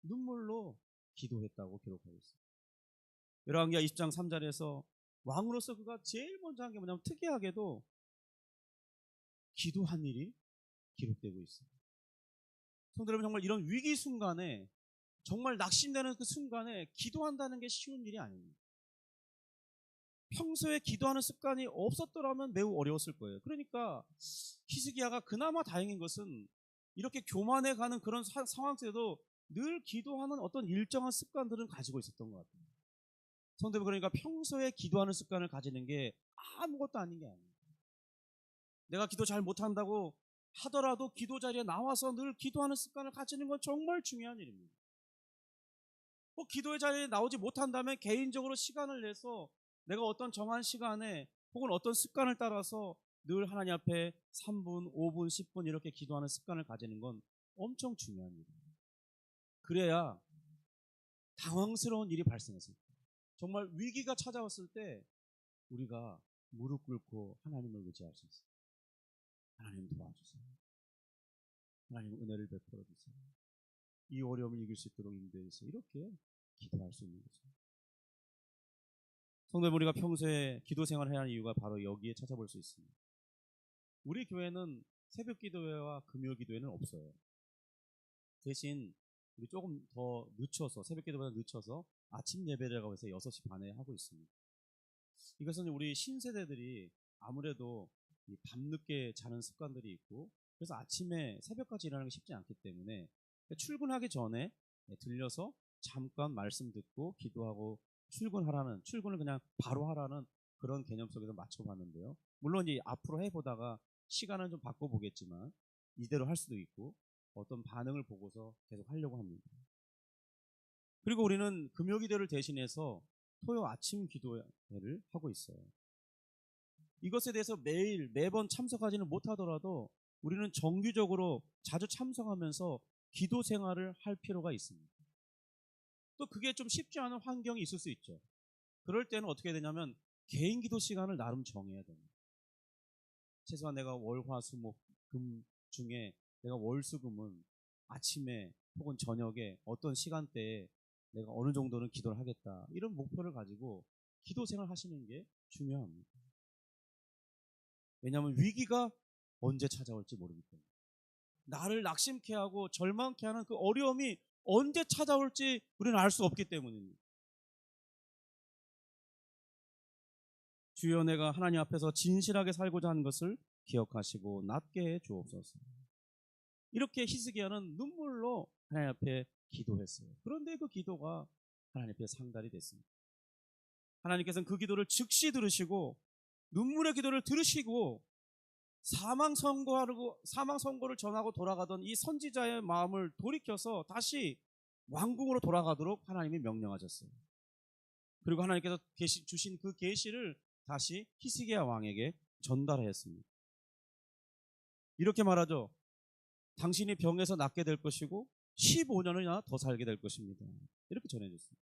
눈물로 기도했다고 기록하고 있습니다. 열왕기하 20장 3절에서 왕으로서 그가 제일 먼저 한 게 뭐냐면 특이하게도 기도한 일이 기록되고 있습니다. 성도 여러분, 정말 이런 위기 순간에 정말 낙심되는 그 순간에 기도한다는 게 쉬운 일이 아닙니다. 평소에 기도하는 습관이 없었더라면 매우 어려웠을 거예요. 그러니까 히스기야가 그나마 다행인 것은 이렇게 교만해 가는 그런 상황 때도 늘 기도하는 어떤 일정한 습관들은 가지고 있었던 것 같아요. 성도 여러분, 그러니까 평소에 기도하는 습관을 가지는 게 아무것도 아닌 게 아니에요. 내가 기도 잘 못한다고 하더라도 기도 자리에 나와서 늘 기도하는 습관을 가지는 건 정말 중요한 일입니다. 기도의 자리에 나오지 못한다면 개인적으로 시간을 내서 내가 어떤 정한 시간에 혹은 어떤 습관을 따라서 늘 하나님 앞에 3분, 5분, 10분 이렇게 기도하는 습관을 가지는 건 엄청 중요한 일이에요. 그래야 당황스러운 일이 발생했을 때, 정말 위기가 찾아왔을 때 우리가 무릎 꿇고 하나님을 의지할 수 있어요. 하나님 도와주세요. 하나님 은혜를 베풀어 주세요. 이 어려움을 이길 수 있도록 인도해 주세요. 이렇게 기도할 수 있는 거죠. 성도 우리가 평소에 기도 생활을 해야 하는 이유가 바로 여기에 찾아볼 수 있습니다. 우리 교회는 새벽 기도회와 금요 기도회는 없어요. 대신 우리 조금 더 늦춰서, 새벽 기도보다 늦춰서 아침 예배라고 해서 6시 반에 하고 있습니다. 이것은 우리 신세대들이 아무래도 밤늦게 자는 습관들이 있고, 그래서 아침에 새벽까지 일어나는 게 쉽지 않기 때문에 출근하기 전에 들려서 잠깐 말씀 듣고 기도하고 출근을 그냥 바로 하라는 그런 개념 속에서 맞춰봤는데요. 물론 이제 앞으로 해보다가 시간은 좀 바꿔보겠지만 이대로 할 수도 있고 어떤 반응을 보고서 계속 하려고 합니다. 그리고 우리는 금요 기도를 대신해서 토요 아침 기도회를 하고 있어요. 이것에 대해서 매번 참석하지는 못하더라도 우리는 정기적으로 자주 참석하면서 기도 생활을 할 필요가 있습니다. 또 그게 좀 쉽지 않은 환경이 있을 수 있죠. 그럴 때는 어떻게 해야 되냐면 개인 기도 시간을 나름 정해야 됩니다. 최소한 내가 월, 화, 수, 목, 금 중에 내가 월, 수, 금은 아침에 혹은 저녁에 어떤 시간대에 내가 어느 정도는 기도를 하겠다, 이런 목표를 가지고 기도 생활 하시는 게 중요합니다. 왜냐하면 위기가 언제 찾아올지 모르기 때문에, 나를 낙심케 하고 절망케 하는 그 어려움이 언제 찾아올지 우리는 알 수 없기 때문입니다. 주여, 내가 하나님 앞에서 진실하게 살고자 하는 것을 기억하시고 낫게 해 주옵소서. 이렇게 히스기야는 눈물로 하나님 앞에 기도했어요. 그런데 그 기도가 하나님 앞에 상달이 됐습니다. 하나님께서는 그 기도를 즉시 들으시고 눈물의 기도를 들으시고 사망 선고를 전하고 돌아가던 이 선지자의 마음을 돌이켜서 다시 왕궁으로 돌아가도록 하나님이 명령하셨어요. 그리고 하나님께서 주신 그 계시를 다시 히스기야 왕에게 전달했습니다. 이렇게 말하죠. 당신이 병에서 낫게 될 것이고 15년이나 더 살게 될 것입니다. 이렇게 전해줬습니다.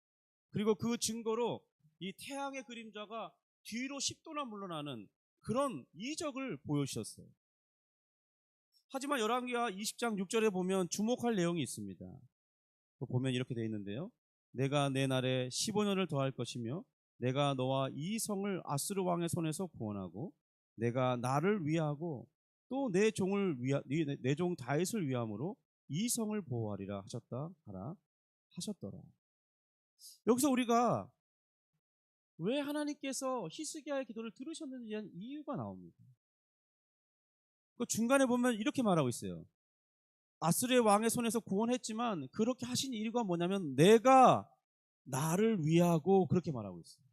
그리고 그 증거로 이 태양의 그림자가 뒤로 10도나 물러나는 그런 이적을 보여주셨어요. 하지만 열왕기하 20장 6절에 보면 주목할 내용이 있습니다. 보면 이렇게 되어 있는데요. 내가 내 날에 15년을 더할 것이며 내가 너와 이 성을 아스르 왕의 손에서 구원하고 내가 나를 위하고 또 내 종 다윗을 위함으로 이 성을 보호하리라 하셨더라. 여기서 우리가 왜 하나님께서 히스기야의 기도를 들으셨는지에 대한 이유가 나옵니다. 그 중간에 보면 이렇게 말하고 있어요. 아스르의 왕의 손에서 구원했지만 그렇게 하신 이유가 뭐냐면 내가 나를 위하고, 그렇게 말하고 있어요.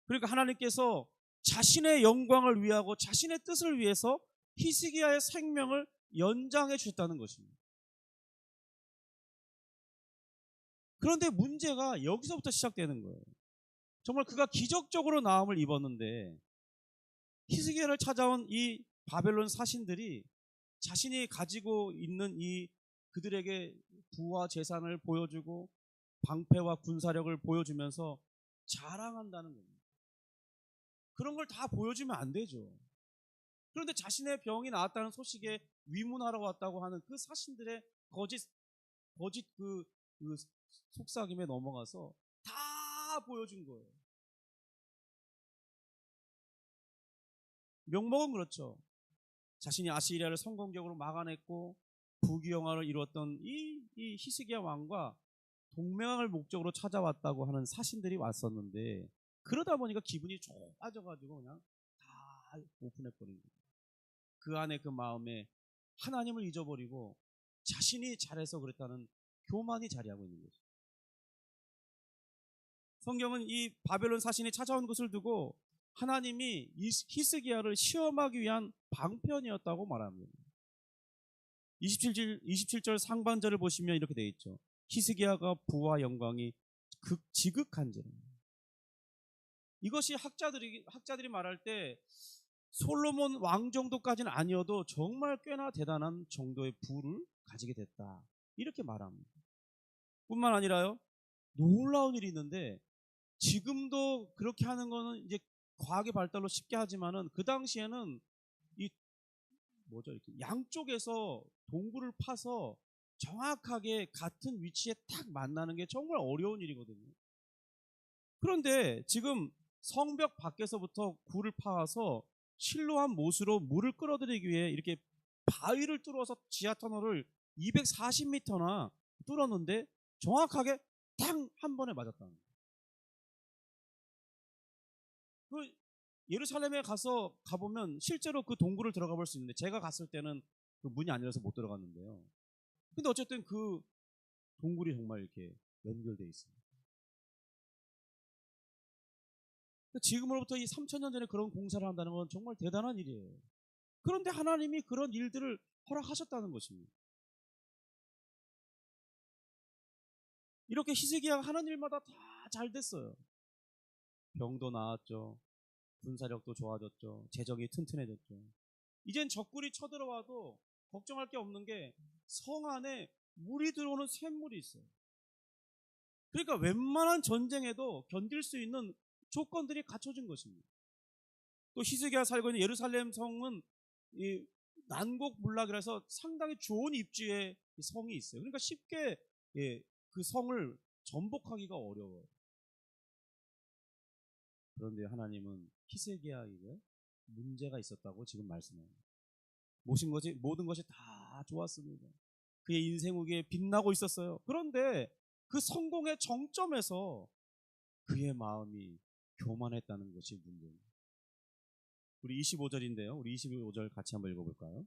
그러니까 하나님께서 자신의 영광을 위하고 자신의 뜻을 위해서 히스기야의 생명을 연장해 주셨다는 것입니다. 그런데 문제가 여기서부터 시작되는 거예요. 정말 그가 기적적으로 나음을 입었는데 히스기야를 찾아온 이 바벨론 사신들이 자신이 가지고 있는 이 그들에게 부와 재산을 보여주고 방패와 군사력을 보여주면서 자랑한다는 겁니다. 그런 걸 다 보여주면 안 되죠. 그런데 자신의 병이 나았다는 소식에 위문하러 왔다고 하는 그 사신들의 거짓 그 속삭임에 넘어가서 다 보여준 거예요. 명목은 그렇죠. 자신이 아시리아를 성공적으로 막아냈고 부귀영화를 이루었던 이 히스기야 왕과 동맹을 목적으로 찾아왔다고 하는 사신들이 왔었는데 그러다 보니까 기분이 좋아져가지고 그냥 다 오픈해버린 거예요. 그 안에 그 마음에 하나님을 잊어버리고 자신이 잘해서 그랬다는 교만이 자리하고 있는 거죠. 성경은 이 바벨론 사신이 찾아온 것을 두고 하나님이 히스기야를 시험하기 위한 방편이었다고 말합니다. 27절 상반절을 보시면 이렇게 되어 있죠. 히스기야가 부와 영광이 지극한지라. 이것이 학자들이 말할 때 솔로몬 왕 정도까지는 아니어도 정말 꽤나 대단한 정도의 부를 가지게 됐다. 이렇게 말합니다. 뿐만 아니라요, 놀라운 일이 있는데 지금도 그렇게 하는 거는 이제 과학의 발달로 쉽게 하지만은 그 당시에는 이렇게 양쪽에서 동굴을 파서 정확하게 같은 위치에 딱 만나는 게 정말 어려운 일이거든요. 그런데 지금 성벽 밖에서부터 굴을 파서 실로한 못으로 물을 끌어들이기 위해 이렇게 바위를 뚫어서 지하 터널을 240m나 뚫었는데 정확하게 탕 한 번에 맞았다는 거예요. 그 예루살렘에 가보면 실제로 그 동굴을 들어가 볼 수 있는데 제가 갔을 때는 그 문이 안 열려서 못 들어갔는데요. 근데 어쨌든 그 동굴이 정말 이렇게 연결되어 있습니다. 지금으로부터 이 3000년 전에 그런 공사를 한다는 건 정말 대단한 일이에요. 그런데 하나님이 그런 일들을 허락하셨다는 것입니다. 이렇게 히스기야가 하는 일마다 다 잘 됐어요. 병도 나았죠. 군사력도 좋아졌죠. 재정이 튼튼해졌죠. 이젠 적군이 쳐들어와도 걱정할 게 없는 게 성 안에 물이 들어오는 샘물이 있어요. 그러니까 웬만한 전쟁에도 견딜 수 있는 조건들이 갖춰진 것입니다. 또 히스기야 살고 있는 예루살렘 성은 이 난곡불락이라서 상당히 좋은 입지에 성이 있어요. 그러니까 쉽게 그 성을 전복하기가 어려워요. 그런데 하나님은 히스기야에게 문제가 있었다고 지금 말씀합니다. 모든 것이 다 좋았습니다. 그의 인생 후기에 빛나고 있었어요. 그런데 그 성공의 정점에서 그의 마음이 교만했다는 것이 문제입니다. 우리 25절인데요. 우리 25절 같이 한번 읽어볼까요?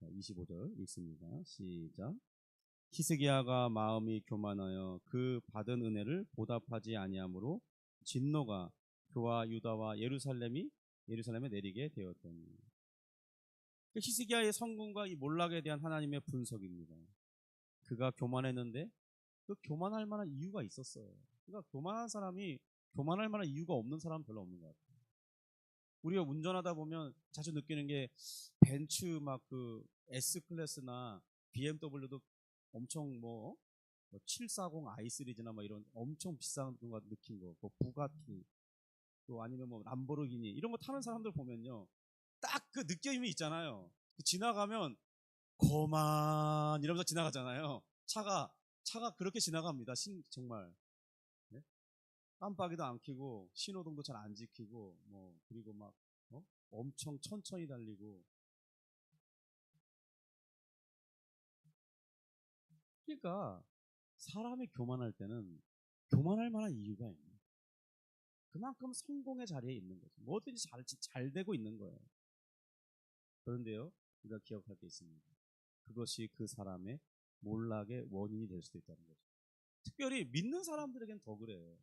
25절 읽습니다. 시작. 히스기야가 마음이 교만하여 그 받은 은혜를 보답하지 아니하므로 진노가 그와 유다와 예루살렘에 내리게 되었더니. 히스기야의 성공과 이 몰락에 대한 하나님의 분석입니다. 그가 교만했는데 그 교만할 만한 이유가 있었어요. 그러니까 교만한 사람이 교만할 만한 이유가 없는 사람은 별로 없는 것 같아요. 우리가 운전하다 보면 자주 느끼는 게 벤츠 막 그 S 클래스나 BMW도 엄청 740 i 시리즈나 이런 엄청 비싼 거 느낀 거, 부가티 또 아니면 람보르기니 이런 거 타는 사람들 보면요, 딱 그 느낌이 있잖아요. 지나가면 거만 이러면서 지나가잖아요. 차가 그렇게 지나갑니다. 정말. 네? 깜빡이도 안 켜고 신호등도 잘 안 지키고 그리고 엄청 천천히 달리고. 그러니까 사람이 교만할 때는 교만할 만한 이유가 있는, 그만큼 성공의 자리에 있는 거죠. 뭐든지 잘 되고 있는 거예요. 그런데요, 우리가 기억할 게 있습니다. 그것이 그 사람의 몰락의 원인이 될 수도 있다는 거죠. 특별히 믿는 사람들에겐 더 그래요.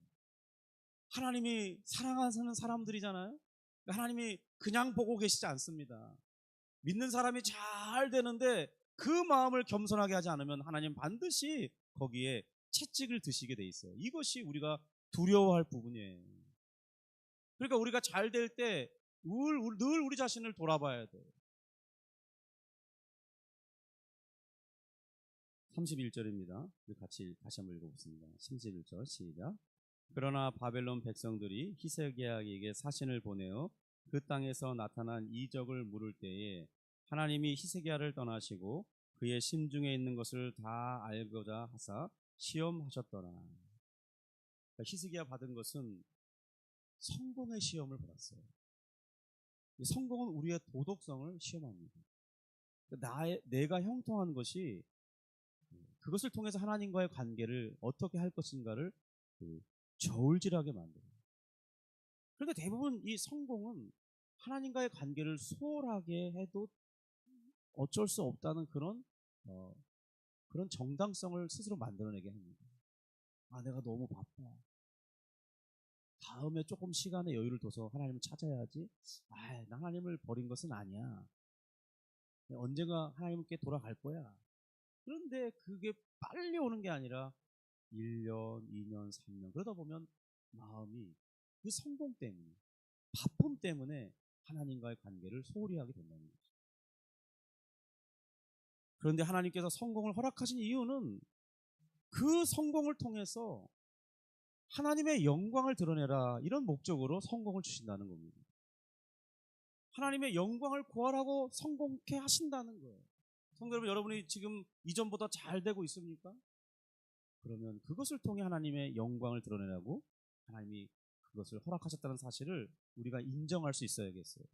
하나님이 사랑하는 사람들이잖아요. 하나님이 그냥 보고 계시지 않습니다. 믿는 사람이 잘 되는데 그 마음을 겸손하게 하지 않으면 하나님 반드시 거기에 채찍을 드시게 돼 있어요. 이것이 우리가 두려워할 부분이에요. 그러니까 우리가 잘 될 때 늘 우리 자신을 돌아봐야 돼요. 31절입니다. 같이 다시 한번 읽어보겠습니다. 31절 시작. 그러나 바벨론 백성들이 히스기야에게 사신을 보내어 그 땅에서 나타난 이적을 물을 때에 하나님이 히스기야를 떠나시고 그의 심중에 있는 것을 다 알고자 하사 시험하셨더라. 그러니까 히스기야 받은 것은 성공의 시험을 받았어요. 성공은 우리의 도덕성을 시험합니다. 내가 형통한 것이 그것을 통해서 하나님과의 관계를 어떻게 할 것인가를 저울질하게 만들어요. 그런데 대부분 이 성공은 하나님과의 관계를 소홀하게 해도 어쩔 수 없다는 어, 그런 정당성을 스스로 만들어내게 합니다. 아, 내가 너무 바빠. 다음에 조금 시간에 여유를 둬서 하나님을 찾아야지. 아, 나 하나님을 버린 것은 아니야. 언젠가 하나님께 돌아갈 거야. 그런데 그게 빨리 오는 게 아니라 1년, 2년, 3년 그러다 보면 마음이 그 성공 때문에, 바쁨 때문에 하나님과의 관계를 소홀히 하게 된다는 거죠. 그런데 하나님께서 성공을 허락하신 이유는 그 성공을 통해서 하나님의 영광을 드러내라, 이런 목적으로 성공을 주신다는 겁니다. 하나님의 영광을 구하라고 성공케 하신다는 거예요. 성도 여러분, 여러분이 지금 이전보다 잘 되고 있습니까? 그러면 그것을 통해 하나님의 영광을 드러내라고 하나님이 그것을 허락하셨다는 사실을 우리가 인정할 수 있어야겠어요.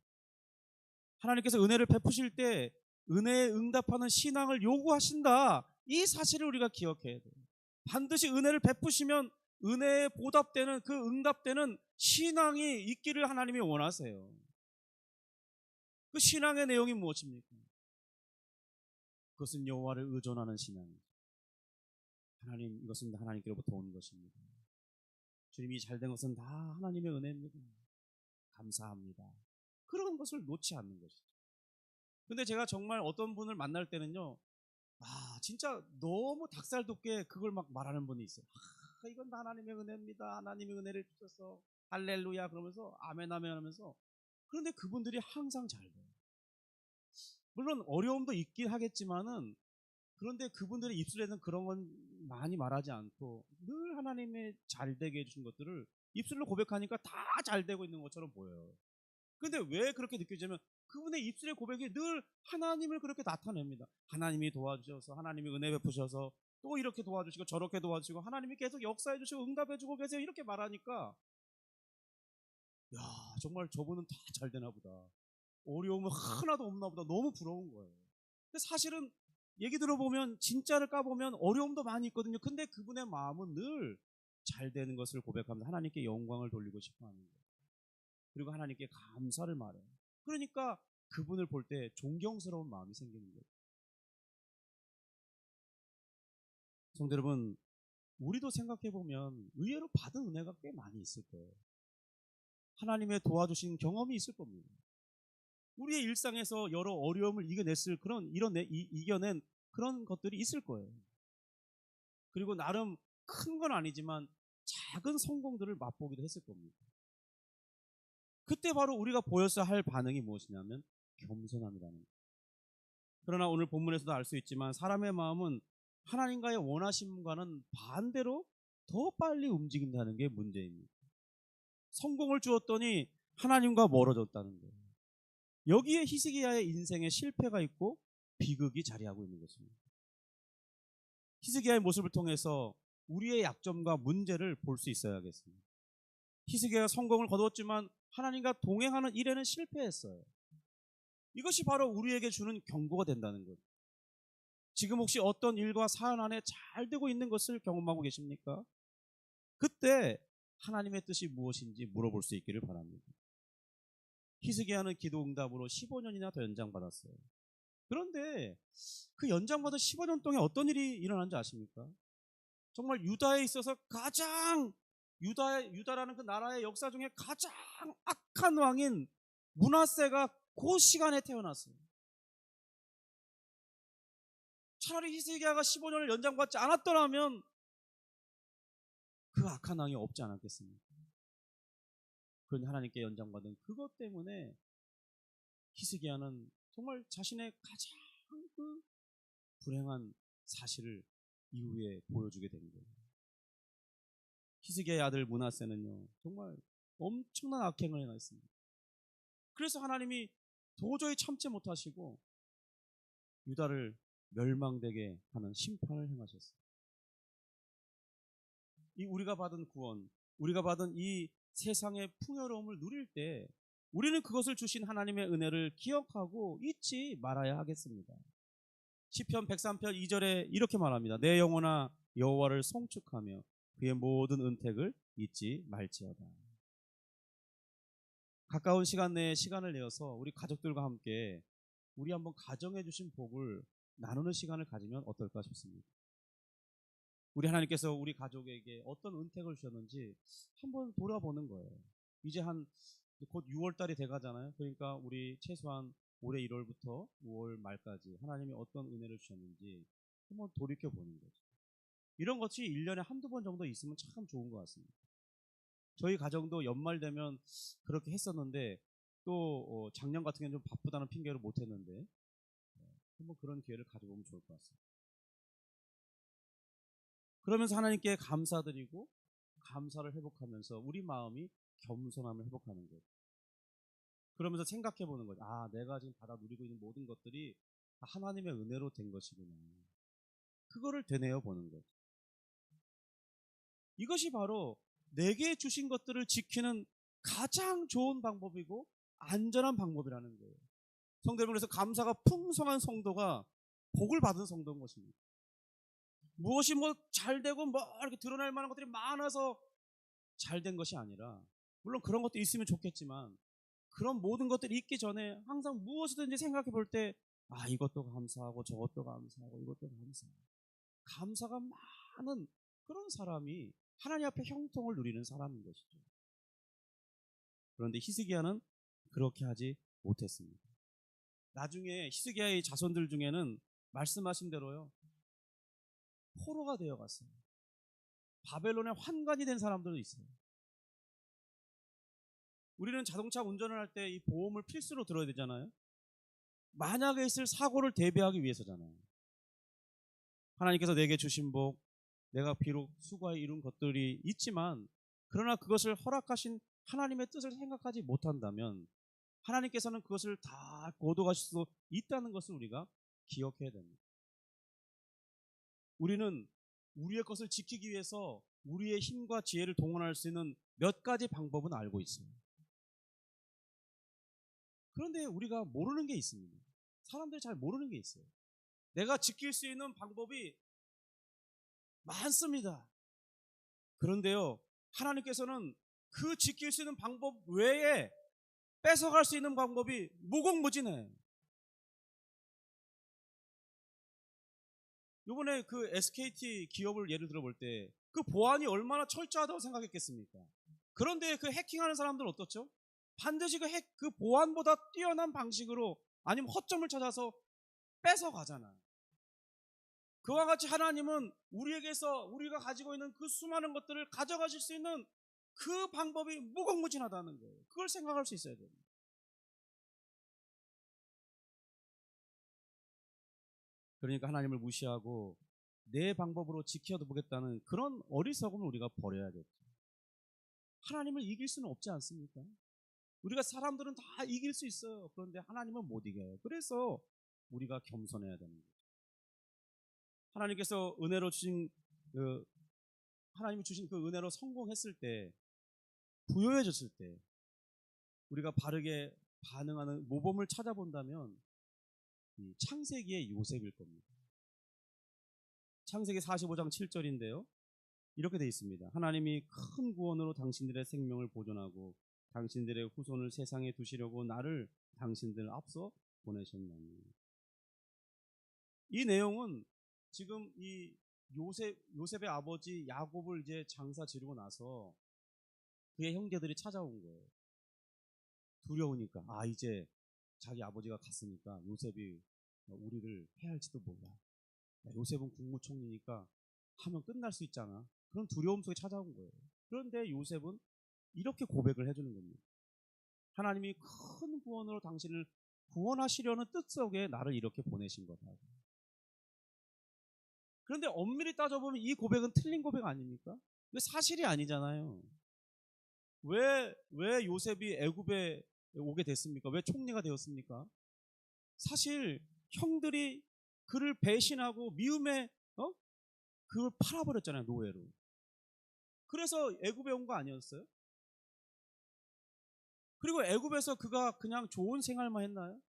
하나님께서 은혜를 베푸실 때 은혜에 응답하는 신앙을 요구하신다, 이 사실을 우리가 기억해야 돼요. 반드시 은혜를 베푸시면 은혜에 보답되는, 그 응답되는 신앙이 있기를 하나님이 원하세요. 그 신앙의 내용이 무엇입니까? 그것은 여호와를 의존하는 신앙이죠. 하나님, 이것은 하나님께로부터 온 것입니다. 주님이 잘된 것은 다 하나님의 은혜입니다. 감사합니다. 그런 것을 놓지 않는 것이죠. 근데 제가 정말 어떤 분을 만날 때는요, 진짜 너무 닭살 돋게 그걸 막 말하는 분이 있어요. 이건 다 하나님의 은혜입니다. 하나님의 은혜를 주셔서 할렐루야 그러면서 아멘 아멘 하면서. 그런데 그분들이 항상 잘 돼요. 물론 어려움도 있긴 하겠지만은, 그런데 그분들의 입술에는 그런 건 많이 말하지 않고 늘 하나님의 잘되게 해주신 것들을 입술로 고백하니까 다 잘되고 있는 것처럼 보여요. 근데 왜 그렇게 느껴지냐면 그분의 입술의 고백이 늘 하나님을 그렇게 나타냅니다. 하나님이 도와주셔서, 하나님이 은혜 베푸셔서 또 이렇게 도와주시고 저렇게 도와주시고 하나님이 계속 역사해 주시고 응답해 주고 계세요, 이렇게 말하니까 야, 정말 저분은 다 잘 되나 보다, 어려움은 하나도 없나 보다, 너무 부러운 거예요. 근데 사실은 얘기 들어보면, 진짜를 까보면 어려움도 많이 있거든요. 근데 그분의 마음은 늘 잘 되는 것을 고백하면서 하나님께 영광을 돌리고 싶어 하는 거예요. 그리고 하나님께 감사를 말해요. 그러니까 그분을 볼 때 존경스러운 마음이 생기는 거예요. 성도 여러분, 우리도 생각해보면 의외로 받은 은혜가 꽤 많이 있을 거예요. 하나님의 도와주신 경험이 있을 겁니다. 우리의 일상에서 여러 어려움을 이겨냈을 이겨낸 그런 것들이 있을 거예요. 그리고 나름 큰 건 아니지만 작은 성공들을 맛보기도 했을 겁니다. 그때 바로 우리가 보였어야 할 반응이 무엇이냐면 겸손함이라는 거예요. 그러나 오늘 본문에서도 알 수 있지만 사람의 마음은 하나님과의 원하심과는 반대로 더 빨리 움직인다는 게 문제입니다. 성공을 주었더니 하나님과 멀어졌다는 거예요. 여기에 히스기야의 인생에 실패가 있고 비극이 자리하고 있는 것입니다. 히스기야의 모습을 통해서 우리의 약점과 문제를 볼 수 있어야겠습니다. 히스기야가 성공을 거두었지만 하나님과 동행하는 일에는 실패했어요. 이것이 바로 우리에게 주는 경고가 된다는 것. 지금 혹시 어떤 일과 사안 안에 잘 되고 있는 것을 경험하고 계십니까? 그때 하나님의 뜻이 무엇인지 물어볼 수 있기를 바랍니다. 히스기야는 기도 응답으로 15년이나 더 연장받았어요. 그런데 그 연장받은 15년 동안 어떤 일이 일어난지 아십니까? 정말 유다에 있어서 유다라는 그 나라의 역사 중에 가장 악한 왕인 므낫세가 그 시간에 태어났어요. 차라리 히스기야가 15년을 연장받지 않았더라면 그 악한 왕이 없지 않았겠습니까? 그런데 하나님께 연장받은 그것 때문에 히스기야는 정말 자신의 가장 그 불행한 사실을 이후에 보여주게 된 거예요. 히스기야의 아들 므낫세는요, 정말 엄청난 악행을 행했습니다. 그래서 하나님이 도저히 참지 못하시고 유다를 멸망되게 하는 심판을 행하셨어요. 우리가 받은 구원, 우리가 받은 이 세상의 풍요로움을 누릴 때 우리는 그것을 주신 하나님의 은혜를 기억하고 잊지 말아야 하겠습니다. 시편 103편 2절에 이렇게 말합니다. 내 영혼아 여호와를 송축하며 그의 모든 은택을 잊지 말지어다. 가까운 시간 내에 시간을 내어서 우리 가족들과 함께 우리 한번 가정해 주신 복을 나누는 시간을 가지면 어떨까 싶습니다. 우리 하나님께서 우리 가족에게 어떤 은택을 주셨는지 한번 돌아보는 거예요. 이제 곧 6월 달이 돼 가잖아요. 그러니까 우리 최소한 올해 1월부터 5월 말까지 하나님이 어떤 은혜를 주셨는지 한번 돌이켜 보는 거죠. 이런 것이 1년에 한두 번 정도 있으면 참 좋은 것 같습니다. 저희 가정도 연말 되면 그렇게 했었는데 또 작년 같은 경우는 좀 바쁘다는 핑계로 못 했는데 한번 그런 기회를 가져보면 좋을 것 같습니다. 그러면서 하나님께 감사드리고 감사를 회복하면서 우리 마음이 겸손함을 회복하는 거예요. 그러면서 생각해 보는 거죠. 아, 내가 지금 받아 누리고 있는 모든 것들이 하나님의 은혜로 된 것이구나. 그거를 되뇌어 보는 거죠. 이것이 바로 내게 주신 것들을 지키는 가장 좋은 방법이고 안전한 방법이라는 거예요. 성도 여러분, 그래서 감사가 풍성한 성도가 복을 받은 성도인 것입니다. 무엇이 잘 되고 이렇게 드러날 만한 것들이 많아서 잘 된 것이 아니라, 물론 그런 것도 있으면 좋겠지만 그런 모든 것들이 있기 전에 항상 무엇이든지 생각해 볼 때 이것도 감사하고 저것도 감사하고 이것도 감사하고 감사가 많은 그런 사람이 하나님 앞에 형통을 누리는 사람인 것이죠. 그런데 히스기야는 그렇게 하지 못했습니다. 나중에 히스기야의 자손들 중에는 말씀하신 대로요, 포로가 되어갔어요. 바벨론의 환관이 된 사람들도 있어요. 우리는 자동차 운전을 할 때 이 보험을 필수로 들어야 되잖아요. 만약에 있을 사고를 대비하기 위해서잖아요. 하나님께서 내게 주신 복, 내가 비록 수고하여 이룬 것들이 있지만 그러나 그것을 허락하신 하나님의 뜻을 생각하지 못한다면 하나님께서는 그것을 다 거둬가실 수 있다는 것을 우리가 기억해야 됩니다. 우리는 우리의 것을 지키기 위해서 우리의 힘과 지혜를 동원할 수 있는 몇 가지 방법은 알고 있어요. 그런데 우리가 모르는 게 있습니다. 사람들이 잘 모르는 게 있어요. 내가 지킬 수 있는 방법이 많습니다. 그런데요, 하나님께서는 그 지킬 수 있는 방법 외에 뺏어갈 수 있는 방법이 무궁무진해. 이번에 그 SKT 기업을 예를 들어 볼 때 그 보안이 얼마나 철저하다고 생각했겠습니까? 그런데 그 해킹하는 사람들은 어떻죠? 반드시 그 보안보다 뛰어난 방식으로 아니면 허점을 찾아서 뺏어가잖아요. 그와 같이 하나님은 우리에게서 우리가 가지고 있는 그 수많은 것들을 가져가실 수 있는 그 방법이 무궁무진하다는 거예요. 그걸 생각할 수 있어야 됩니다. 그러니까 하나님을 무시하고 내 방법으로 지켜도 보겠다는 그런 어리석음을 우리가 버려야겠죠. 하나님을 이길 수는 없지 않습니까? 우리가 사람들은 다 이길 수 있어요. 그런데 하나님은 못 이겨요. 그래서 우리가 겸손해야 되는 거죠. 하나님께서 은혜로 주신 하나님이 주신 그 은혜로 성공했을 때, 부유해졌을 때 우리가 바르게 반응하는 모범을 찾아본다면 창세기의 요셉일 겁니다. 창세기 45장 7절인데요. 이렇게 되어 있습니다. 하나님이 큰 구원으로 당신들의 생명을 보존하고 당신들의 후손을 세상에 두시려고 나를 당신들 앞서 보내셨나니. 이 내용은 지금 이 요셉의 아버지 야곱을 이제 장사 지르고 나서 그의 형제들이 찾아온 거예요. 두려우니까 이제 자기 아버지가 갔으니까 요셉이 우리를 해할지도 몰라. 요셉은 국무총리니까 하면 끝날 수 있잖아. 그런 두려움 속에 찾아온 거예요. 그런데 요셉은 이렇게 고백을 해주는 겁니다. 하나님이 큰 구원으로 당신을 구원하시려는 뜻 속에 나를 이렇게 보내신 거다. 그런데 엄밀히 따져보면 이 고백은 틀린 고백 아닙니까? 근데 사실이 아니잖아요. 왜 요셉이 애굽에 오게 됐습니까? 왜 총리가 되었습니까? 사실 형들이 그를 배신하고 미움에 그걸 팔아버렸잖아요, 노예로. 그래서 애굽에 온 거 아니었어요? 그리고 애굽에서 그가 그냥 좋은 생활만 했나요?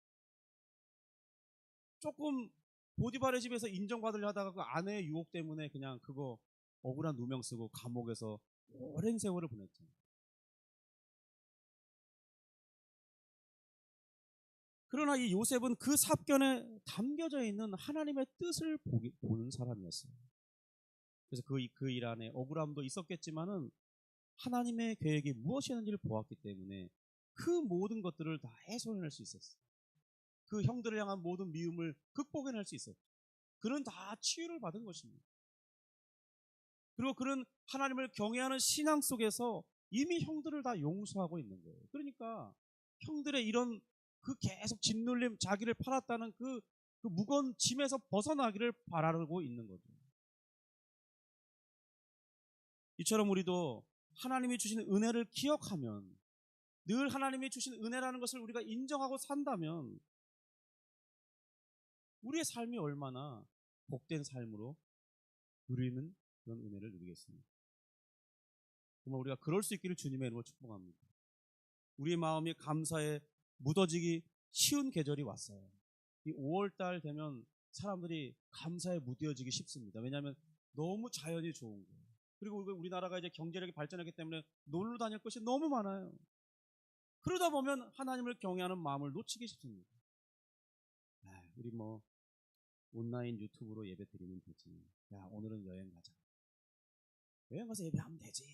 조금 보디발의 집에서 인정받으려 하다가 그 아내의 유혹 때문에 그냥 그거 억울한 누명 쓰고 감옥에서 오랜 세월을 보냈잖아요. 그러나 이 요셉은 그 삽견에 담겨져 있는 하나님의 뜻을 보는 사람이었어요. 그래서 그 일 안에 억울함도 있었겠지만은 하나님의 계획이 무엇이었는지를 보았기 때문에 그 모든 것들을 다 해소해낼 수 있었어요. 그 형들을 향한 모든 미움을 극복해낼 수 있었죠. 그는 다 치유를 받은 것입니다. 그리고 그는 하나님을 경외하는 신앙 속에서 이미 형들을 다 용서하고 있는 거예요. 그러니까 형들의 이런 그 계속 짓눌림, 자기를 팔았다는 그 무거운 짐에서 벗어나기를 바라고 있는 거죠. 이처럼 우리도 하나님이 주신 은혜를 기억하면, 늘 하나님이 주신 은혜라는 것을 우리가 인정하고 산다면 우리의 삶이 얼마나 복된 삶으로 누리는 그런 은혜를 누리겠습니다. 정말 우리가 그럴 수 있기를 주님의 이름으로 축복합니다. 우리의 마음이 감사에 묻어지기 쉬운 계절이 왔어요. 이 5월달 되면 사람들이 감사에 묻어지기 쉽습니다. 왜냐하면 너무 자연이 좋은 거예요. 그리고 우리나라가 이제 경제력이 발전했기 때문에 놀러 다닐 것이 너무 많아요. 그러다 보면 하나님을 경외하는 마음을 놓치기 쉽습니다. 우리 뭐 온라인 유튜브로 예배 드리면 되지. 야, 오늘은 여행 가자. 여행 가서 예배하면 되지.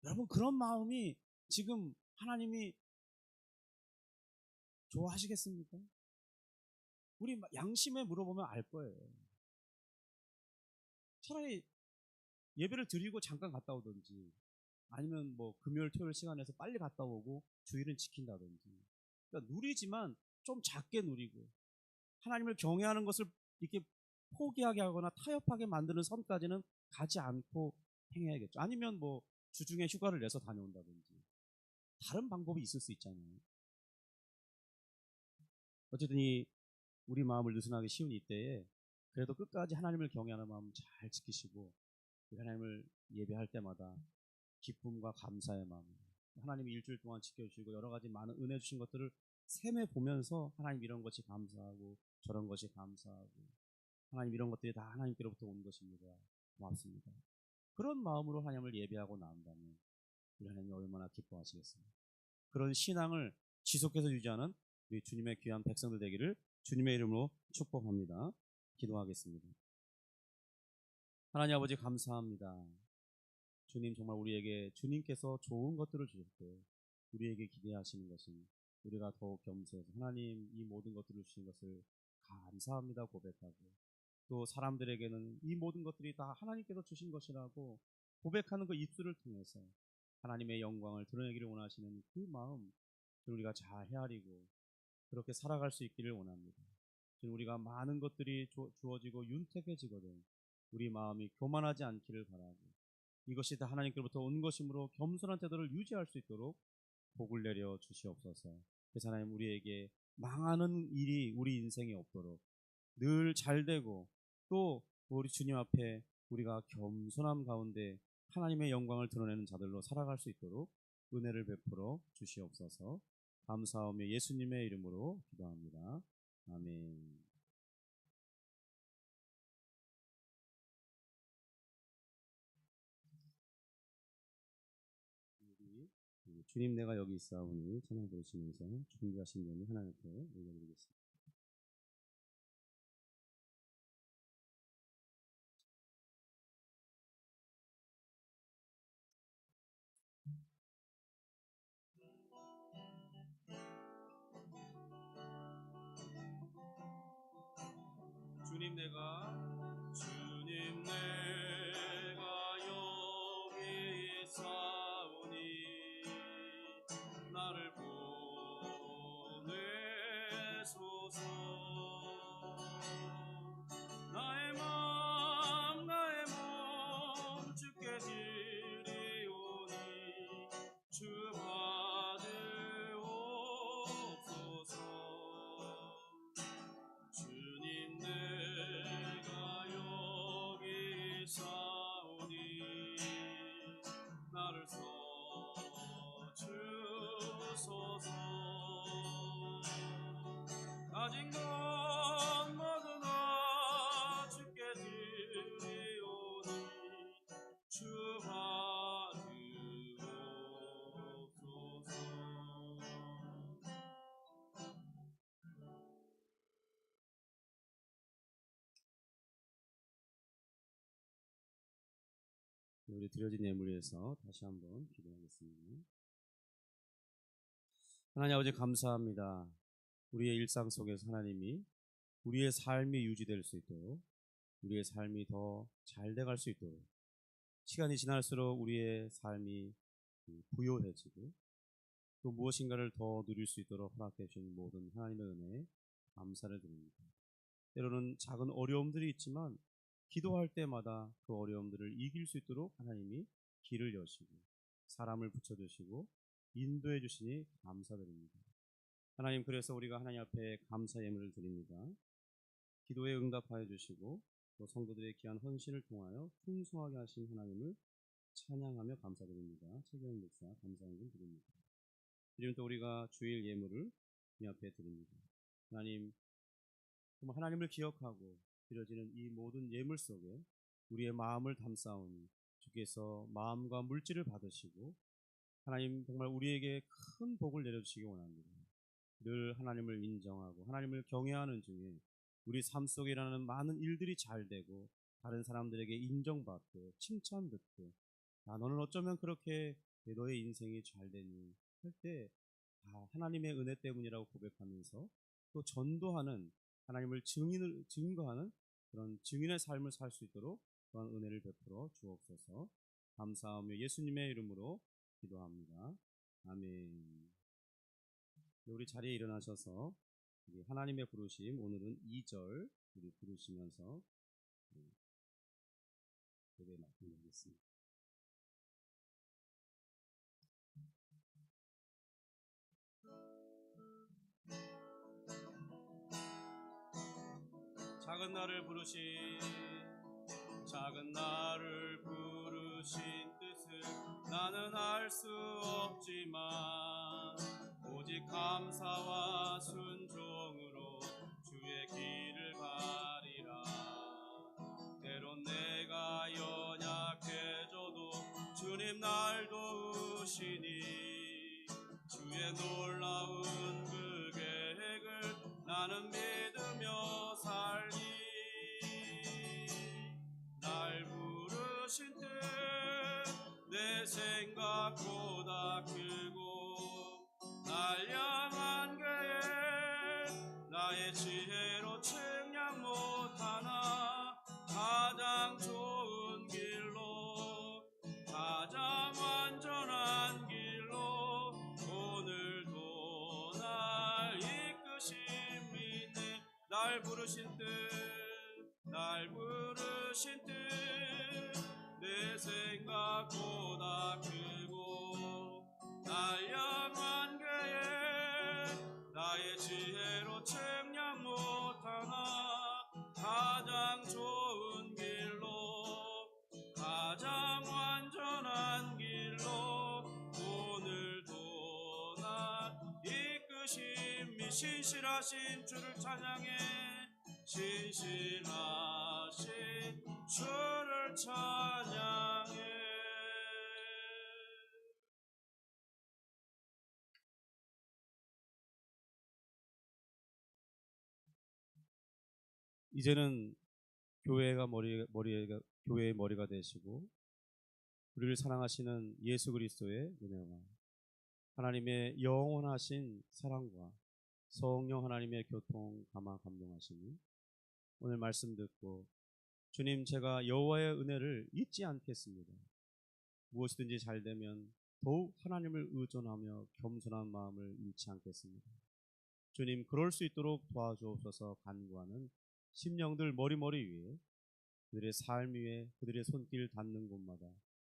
여러분, 그런 마음이 지금 하나님이 좋아하시겠습니까? 우리 양심에 물어보면 알 거예요. 차라리 예배를 드리고 잠깐 갔다 오든지, 아니면 뭐 금요일 토요일 시간에서 빨리 갔다 오고 주일은 지킨다든지. 그러니까 누리지만 좀 작게 누리고 하나님을 경외하는 것을 이렇게 포기하게 하거나 타협하게 만드는 선까지는 가지 않고 행해야겠죠. 아니면 뭐 주중에 휴가를 내서 다녀온다든지 다른 방법이 있을 수 있잖아요. 어쨌든 우리 마음을 느슨하기 쉬운 이때에 그래도 끝까지 하나님을 경외하는 마음 잘 지키시고, 하나님을 예배할 때마다 기쁨과 감사의 마음, 하나님이 일주일 동안 지켜주시고 여러 가지 많은 은혜 주신 것들을 셈해 보면서 하나님 이런 것이 감사하고 저런 것이 감사하고, 하나님 이런 것들이 다 하나님께로부터 온 것입니다. 고맙습니다. 그런 마음으로 하나님을 예배하고 나온다면 우리 하나님이 얼마나 기뻐하시겠습니까? 그런 신앙을 지속해서 유지하는 우리 주님의 귀한 백성들 되기를 주님의 이름으로 축복합니다. 기도하겠습니다. 하나님 아버지, 감사합니다. 주님, 정말 우리에게 주님께서 좋은 것들을 주실 때 우리에게 기대하시는 것은 우리가 더욱 겸손해서 하나님 이 모든 것들을 주신 것을 감사합니다 고백하고, 또 사람들에게는 이 모든 것들이 다 하나님께서 주신 것이라고 고백하는 그 입술을 통해서 하나님의 영광을 드러내기를 원하시는 그 마음 우리가 잘 헤아리고 그렇게 살아갈 수 있기를 원합니다. 우리가 많은 것들이 주어지고 윤택해지거든 우리 마음이 교만하지 않기를 바라고, 이것이 다 하나님께로부터 온 것이므로 겸손한 태도를 유지할 수 있도록 복을 내려 주시옵소서. 그래서 하나님, 우리에게 망하는 일이 우리 인생에 없도록 늘 잘되고, 또 우리 주님 앞에 우리가 겸손함 가운데 하나님의 영광을 드러내는 자들로 살아갈 수 있도록 은혜를 베풀어 주시옵소서. 감사하며 예수님의 이름으로 기도합니다. 아멘. 주님 내가 여기 있사오니 찬양 부르시면서 준비하신 분이 하나님 앞에 올려드리겠습니다. 주님 내가 여기 있사오니 나를 보내소서. 나의 몸 주께 드리오니 주 받으옵소서. 주님 내가 여기 있사오니 나를 써주소서. 가진 것 모두 다 주께 드리오니 주 받으옵소서. 우리 드려진 예물 위해서 다시 한번 기도하겠습니다. 하나님 아버지 감사합니다. 우리의 일상 속에서 하나님이 우리의 삶이 유지될 수 있도록, 우리의 삶이 더 잘 돼갈 수 있도록, 시간이 지날수록 우리의 삶이 부요해지고 또 무엇인가를 더 누릴 수 있도록 허락해 주신 모든 하나님의 은혜에 감사를 드립니다. 때로는 작은 어려움들이 있지만 기도할 때마다 그 어려움들을 이길 수 있도록 하나님이 길을 여시고 사람을 붙여주시고 인도해 주시니 감사드립니다. 하나님, 그래서 우리가 하나님 앞에 감사 예물을 드립니다. 기도에 응답하여 주시고 또 성도들의 귀한 헌신을 통하여 풍성하게 하신 하나님을 찬양하며 감사드립니다. 최경영 목사 감사한금 드립니다. 지금 또 우리가 주일 예물을 이 앞에 드립니다. 하나님, 정말 하나님을 기억하고 드려지는 이 모든 예물 속에 우리의 마음을 담사오니 주께서 마음과 물질을 받으시고 하나님 정말 우리에게 큰 복을 내려주시기 원합니다. 늘 하나님을 인정하고 하나님을 경외하는 중에 우리 삶 속에 일어나는 많은 일들이 잘 되고 다른 사람들에게 인정받고 칭찬듣고 너는 어쩌면 그렇게 너의 인생이 잘 되니 할 때 다 하나님의 은혜 때문이라고 고백하면서 또 전도하는 하나님을 증거하는 그런 증인의 삶을 살 수 있도록 그런 은혜를 베풀어 주옵소서. 감사하며 예수님의 이름으로 기도합니다. 아멘. 우리 자리에 일어나셔서 우리 하나님의 부르심, 오늘은 2절 우리 부르시면서 예배 맡기겠습니다. 작은 나를 부르신 뜻을 나는 알 수 없지만 오직 감사와 순종으로 주의 길을 가리라. 때론 내가 연약해져도 주님 날 도우시니 주의 놀라운 그 계획을 나는 믿으며 살리. 날 부르신 뜻 내 생각보다 크고 날 향한 계획 나의 지혜로 측량 못하나 가장 좋은 길로 가장 완전한 길로 오늘도 날 이끄심이네. 날 부르신 뜻 내 생각보다 크고 날 향한 계획 나의 지혜로 측량 못하나 가장 좋은 길로 가장 완전한 길로 오늘도 날 이끄심이 신실하신 주를 찬양해. 신실하신 주를 찬양해. 이제는 교회의 머리가 되시고 우리를 사랑하시는 예수 그리스도의 은혜와 하나님의 영원하신 사랑과 성령 하나님의 교통 감화 감동하시니 오늘 말씀 듣고 주님, 제가 여호와의 은혜를 잊지 않겠습니다. 무엇이든지 잘 되면 더욱 하나님을 의존하며 겸손한 마음을 잃지 않겠습니다. 주님, 그럴 수 있도록 도와주옵소서. 간구하는 심령들 머리머리 위에, 그들의 삶 위에, 그들의 손길 닿는 곳마다,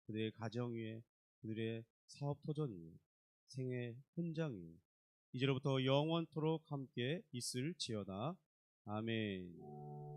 그들의 가정 위에, 그들의 사업 터전 위에, 생애 현장 위에 이제로부터 영원토록 함께 있을지어다. 아멘.